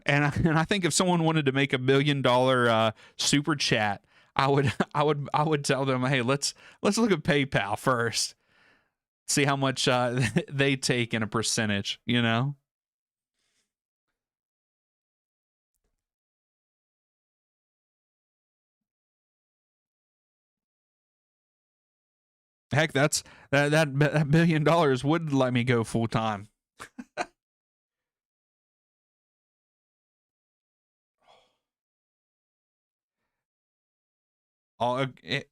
And I think if someone wanted to make $1 billion super chat, I would tell them, hey, let's look at PayPal first, see how much they take in a percentage, you know. Heck, that $1 billion would let me go full time.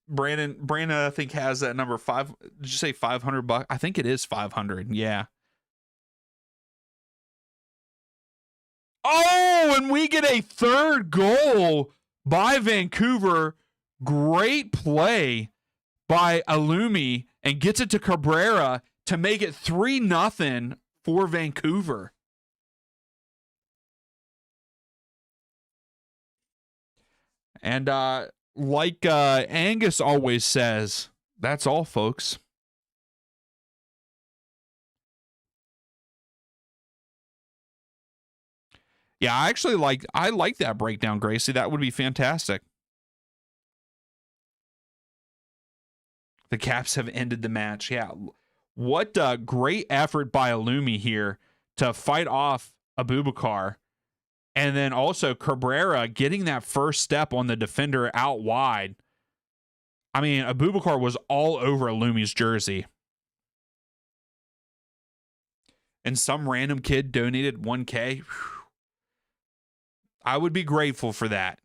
Brandon, I think has that number. Did you say $500? I think it is 500. Yeah. Oh, and we get a third goal by Vancouver. Great play by Alumi, and gets it to Cabrera to make it 3-0 for Vancouver. And like Angus always says, that's all, folks. Yeah, I like that breakdown, Gracie. That would be fantastic. The Caps have ended the match. Yeah. What a great effort by Alumi here to fight off Abubakar. And then also Cabrera getting that first step on the defender out wide. I mean, Abubakar was all over Alumi's jersey. And some random kid donated $1K. I would be grateful for that.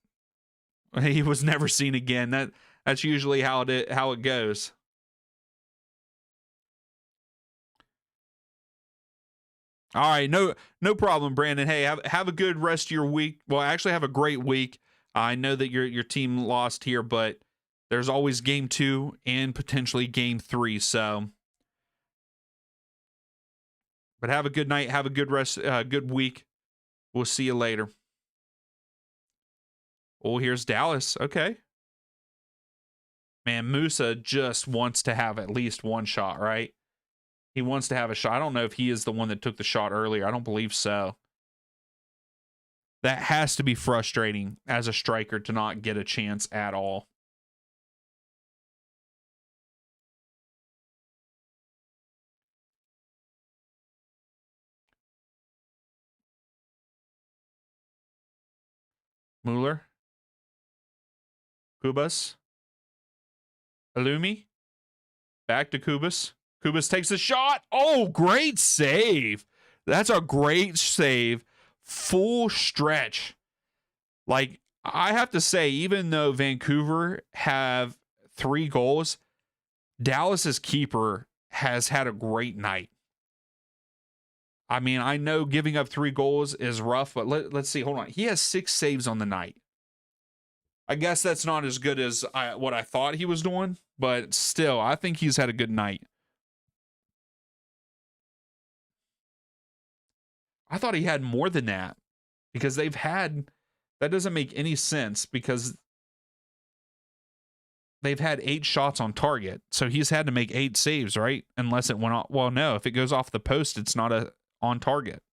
He was never seen again. That's usually how it goes. All right, no problem, Brandon. Hey, have a good rest of your week. Well, actually, have a great week. I know that your team lost here, but there's always game 2 and potentially game 3. So, but have a good night. Have a good good week. We'll see you later. Oh, here's Dallas. Okay. Man, Musa just wants to have at least one shot, right? He wants to have a shot. I don't know if he is the one that took the shot earlier. I don't believe so. That has to be frustrating as a striker to not get a chance at all. Mueller. Kubas. Alumi. Back to Kubas. Kubas takes a shot. Oh, great save. That's a great save. Full stretch. Like, I have to say, even though Vancouver have 3 goals, Dallas's keeper has had a great night. I mean, I know giving up 3 goals is rough, but let's see. Hold on. He has 6 saves on the night. I guess that's not as good as what I thought he was doing, but still, I think he's had a good night. I thought he had more than that because that doesn't make any sense because they've had 8 shots on target. So he's had to make 8 saves, right? Unless it went off. Well, no, if it goes off the post, it's not on target.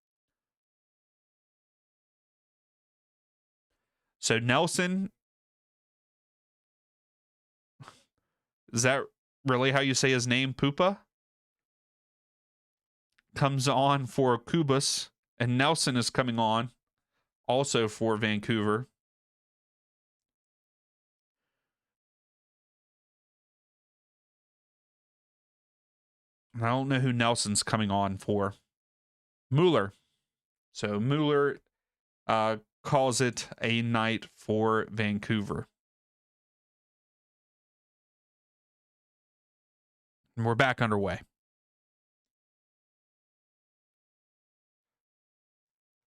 So Nelson, is that really how you say his name? Pupa? Comes on for Kubas, and Nelson is coming on also for Vancouver. I don't know who Nelson's coming on for. Mueller. So Mueller calls it a night for Vancouver. And we're back underway.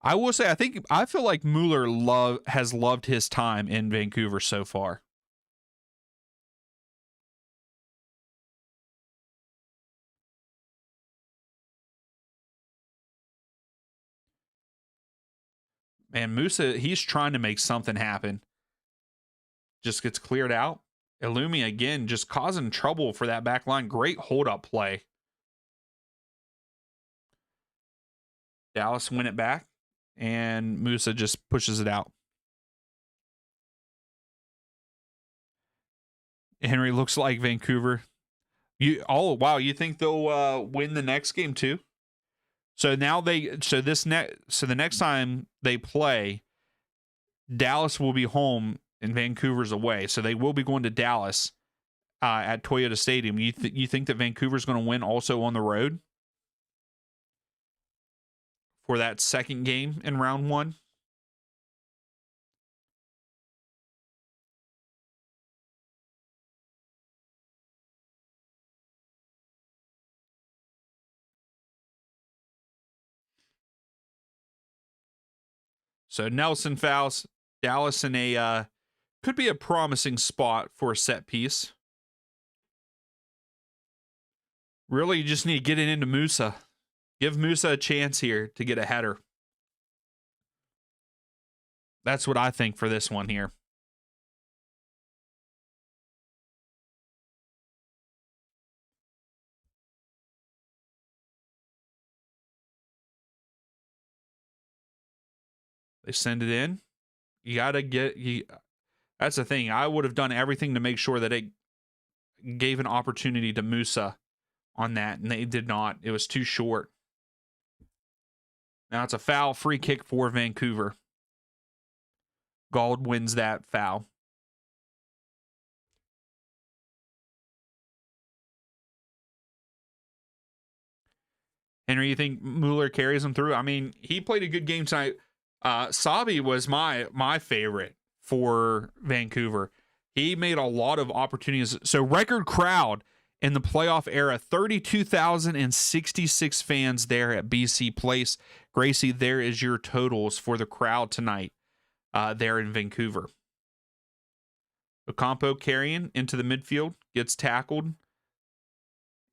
I will say, I feel like Mueller has loved his time in Vancouver so far. Man, Musa, he's trying to make something happen. Just gets cleared out. Illumi again, just causing trouble for that back line. Great hold-up play. Dallas win it back, and Musa just pushes it out. Henry looks like Vancouver. You think they'll win the next game too? So now the next time they play, Dallas will be home and Vancouver's away. So they will be going to Dallas at Toyota Stadium. You think that Vancouver's going to win also on the road for that second game in round 1? So Nelson fouls. Dallas in a could be a promising spot for a set piece. Really, you just need to get it into Musa. Give Musa a chance here to get a header. That's what I think for this one here. They send it in. You got to that's the thing. I would have done everything to make sure that it gave an opportunity to Musa on that, and they did not. It was too short. Now it's a foul, free kick for Vancouver. Gauld wins that foul. Henry, you think Mueller carries him through? I mean, he played a good game tonight. Sabi was my favorite for Vancouver. He made a lot of opportunities. So record crowd in the playoff era, 32,066 fans there at BC Place. Gracie, there is your totals for the crowd tonight there in Vancouver. Ocampo carrying into the midfield, gets tackled,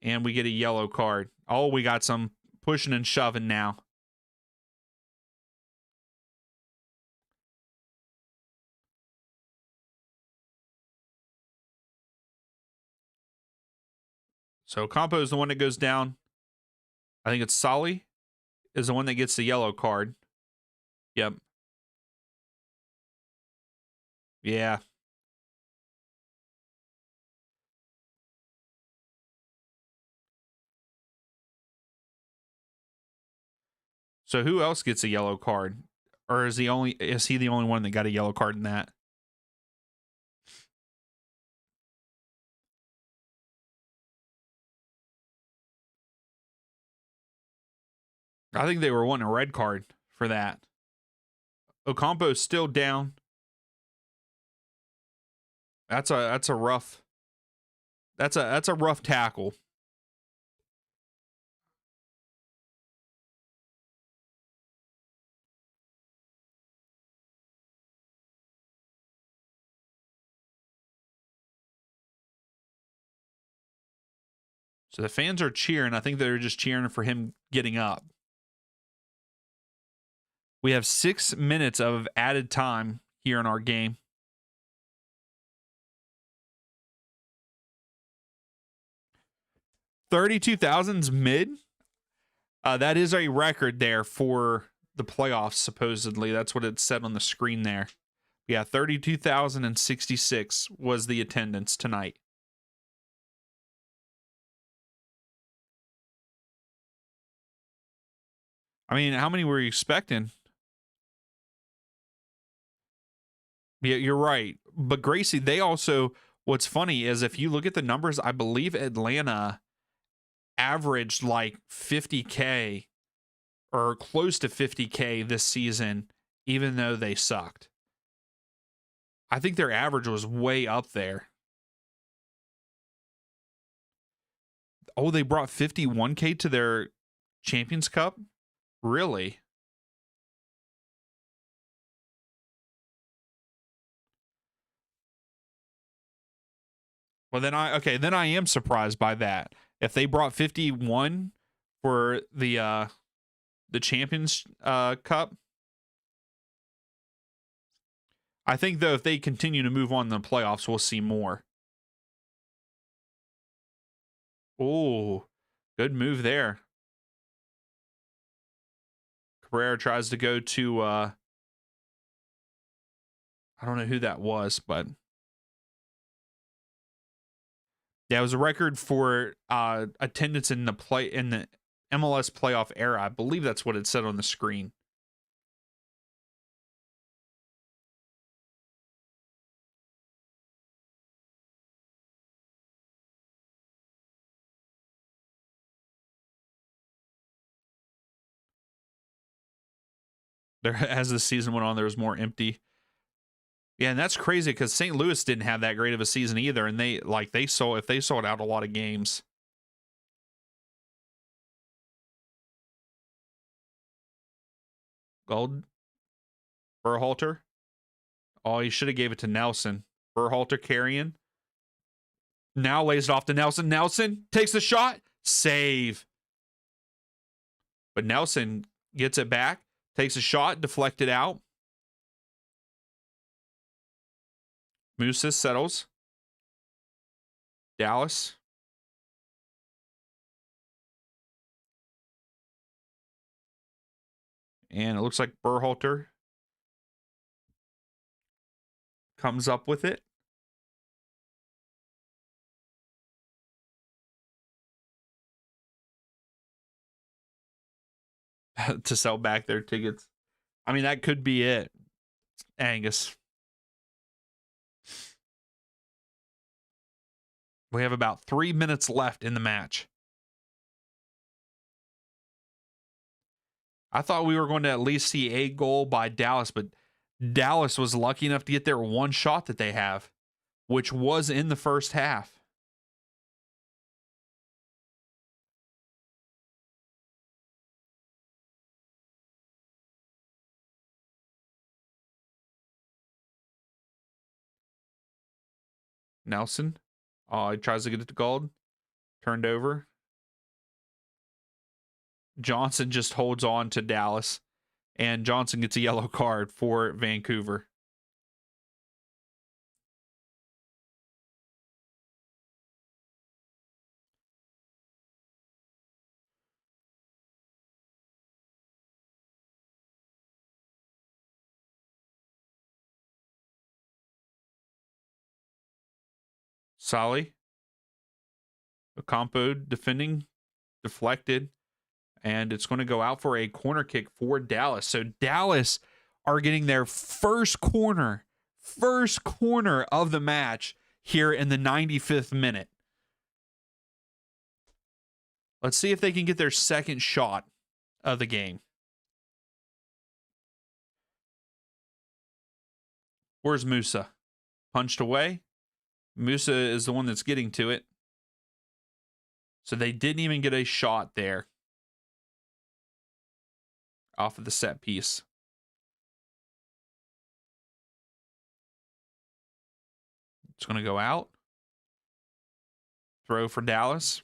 and we get a yellow card. Oh, we got some pushing and shoving now. So Ocampo is the one that goes down. I think it's Solly is the one that gets the yellow card. Yep. Yeah. So who else gets a yellow card? Or is he the only one that got a yellow card in that? I think they were wanting a red card for that. Ocampo's still down. That's a rough tackle. So the fans are cheering. I think they're just cheering for him getting up. We have 6 minutes of added time here in our game. $32,000's mid. That is a record there for the playoffs, supposedly. That's what it said on the screen there. Yeah, 32,066 was the attendance tonight. I mean, how many were you expecting? Yeah, you're right. But Gracie, they also, what's funny is if you look at the numbers, I believe Atlanta averaged like 50K or close to 50K this season, even though they sucked. I think their average was way up there. Oh, they brought 51K to their Champions Cup? Really? Well, then I am surprised by that. If they brought 51 for the Champions Cup, I think though if they continue to move on in the playoffs, we'll see more. Oh, good move there. Cabrera tries to go to I don't know who that was, but yeah, it was a record for attendance in the MLS playoff era. I believe that's what it said on the screen. There, as the season went on, there was more empty. Yeah, and that's crazy because St. Louis didn't have that great of a season either, and they sold out a lot of games. Gold, Berhalter. Oh, he should have gave it to Nelson. Berhalter carrying. Now lays it off to Nelson. Nelson takes the shot. Save. But Nelson gets it back. Takes a shot. Deflected out. Musa settles. Dallas. And it looks like Berhalter comes up with it. To sell back their tickets. I mean, that could be it, Angus. We have about 3 minutes left in the match. I thought we were going to at least see a goal by Dallas, but Dallas was lucky enough to get their one shot that they have, which was in the first half. Nelson. Oh, he tries to get it to Gold. Turned over. Johnson just holds on to Dallas, and Johnson gets a yellow card for Vancouver. Solly. Ocampo defending. Deflected. And it's going to go out for a corner kick for Dallas. So Dallas are getting their first corner of the match here in the 95th minute. Let's see if they can get their second shot of the game. Where's Musa? Punched away. Musa is the one that's getting to it. So they didn't even get a shot there off of the set piece. It's going to go out. Throw for Dallas.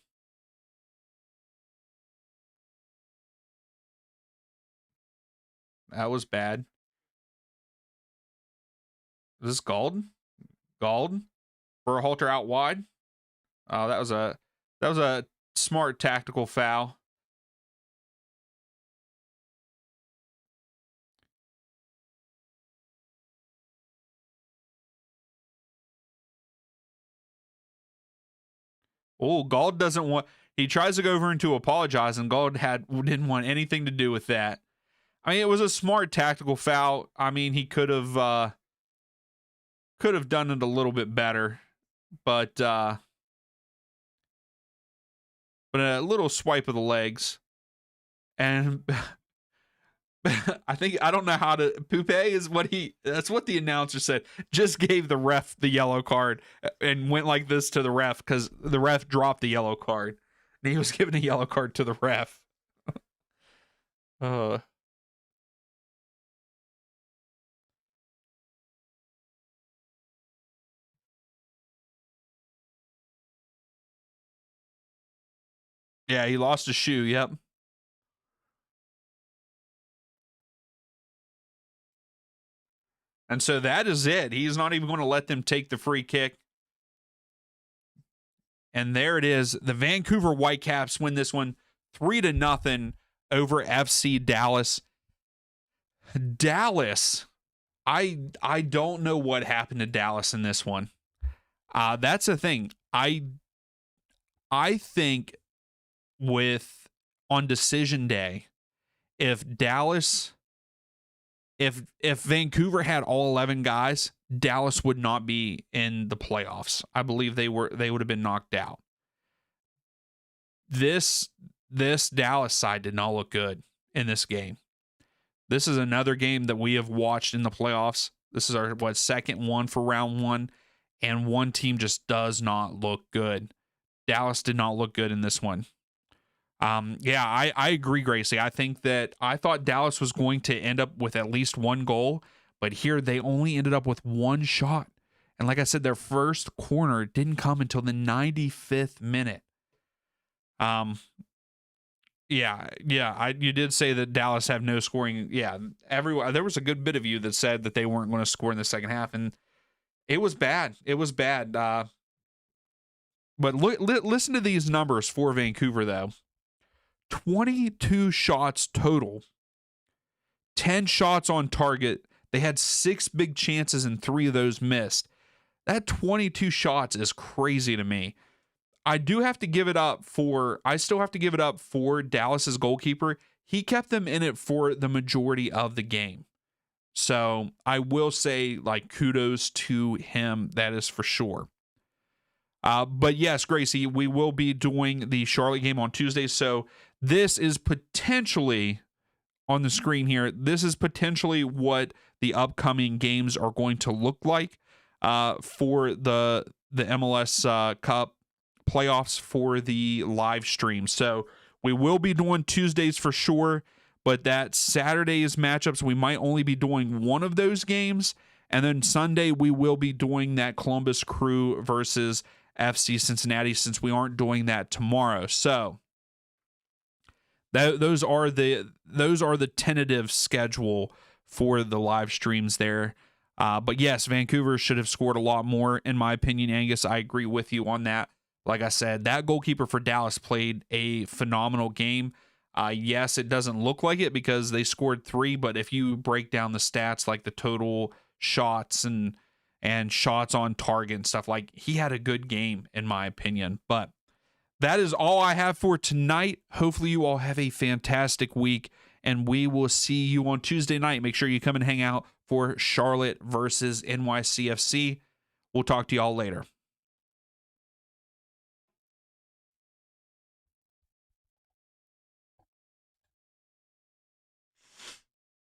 That was bad. Is this Golden? Golden? Berhalter out wide. Oh, that was a smart tactical foul. Oh, Gald doesn't want. He tries to go over and to apologize, and Gald didn't want anything to do with that. I mean, it was a smart tactical foul. I mean, he could have done it a little bit better, but a little swipe of the legs, and I don't know how to. Poupée is what that's what the announcer said. Just gave the ref the yellow card and went like this to the ref because the ref dropped the yellow card. And he was giving a yellow card to the ref. Yeah, he lost a shoe. Yep. And so that is it. He's not even going to let them take the free kick. And there it is. The Vancouver Whitecaps win this one 3-0 over FC Dallas. Dallas, I don't know what happened to Dallas in this one. That's the thing. I think on decision day, if Vancouver had all 11 guys, Dallas would not be in the playoffs. I believe they would have been knocked out. This Dallas side did not look good in this game. This is another game that we have watched in the playoffs. This is our second one for round one, and one team just does not look good. Dallas did not look good in this one. I agree, Gracie. I thought Dallas was going to end up with at least one goal, but here they only ended up with one shot. And like I said, their first corner didn't come until the 95th minute. You did say that Dallas have no scoring. Yeah, there was a good bit of you that said that they weren't going to score in the second half, and it was bad. It was bad. But listen to these numbers for Vancouver, though. 22 shots total, 10 shots on target. They had 6 big chances and 3 of those missed. That 22 shots is crazy to me. I still have to give it up for Dallas's goalkeeper. He kept them in it for the majority of the game. So I will say, kudos to him. That is for sure. But yes, Gracie, we will be doing the Charlotte game on Tuesday. So this is potentially on the screen here. This is potentially what the upcoming games are going to look like for the MLS Cup playoffs for the live stream. So we will be doing Tuesdays for sure, but that Saturday's matchups, we might only be doing one of those games. And then Sunday, we will be doing that Columbus Crew versus FC Cincinnati, since we aren't doing that tomorrow. So those are the tentative schedule for the live streams there. But yes, Vancouver should have scored a lot more, in my opinion, Angus. I agree with you on that. Like I said, that goalkeeper for Dallas played a phenomenal game. Yes, it doesn't look like it because they scored 3, but if you break down the stats, like the total shots and shots on target and stuff, he had a good game, in my opinion. But that is all I have for tonight. Hopefully you all have a fantastic week, and we will see you on Tuesday night. Make sure you come and hang out for Charlotte versus NYCFC. We'll talk to y'all later.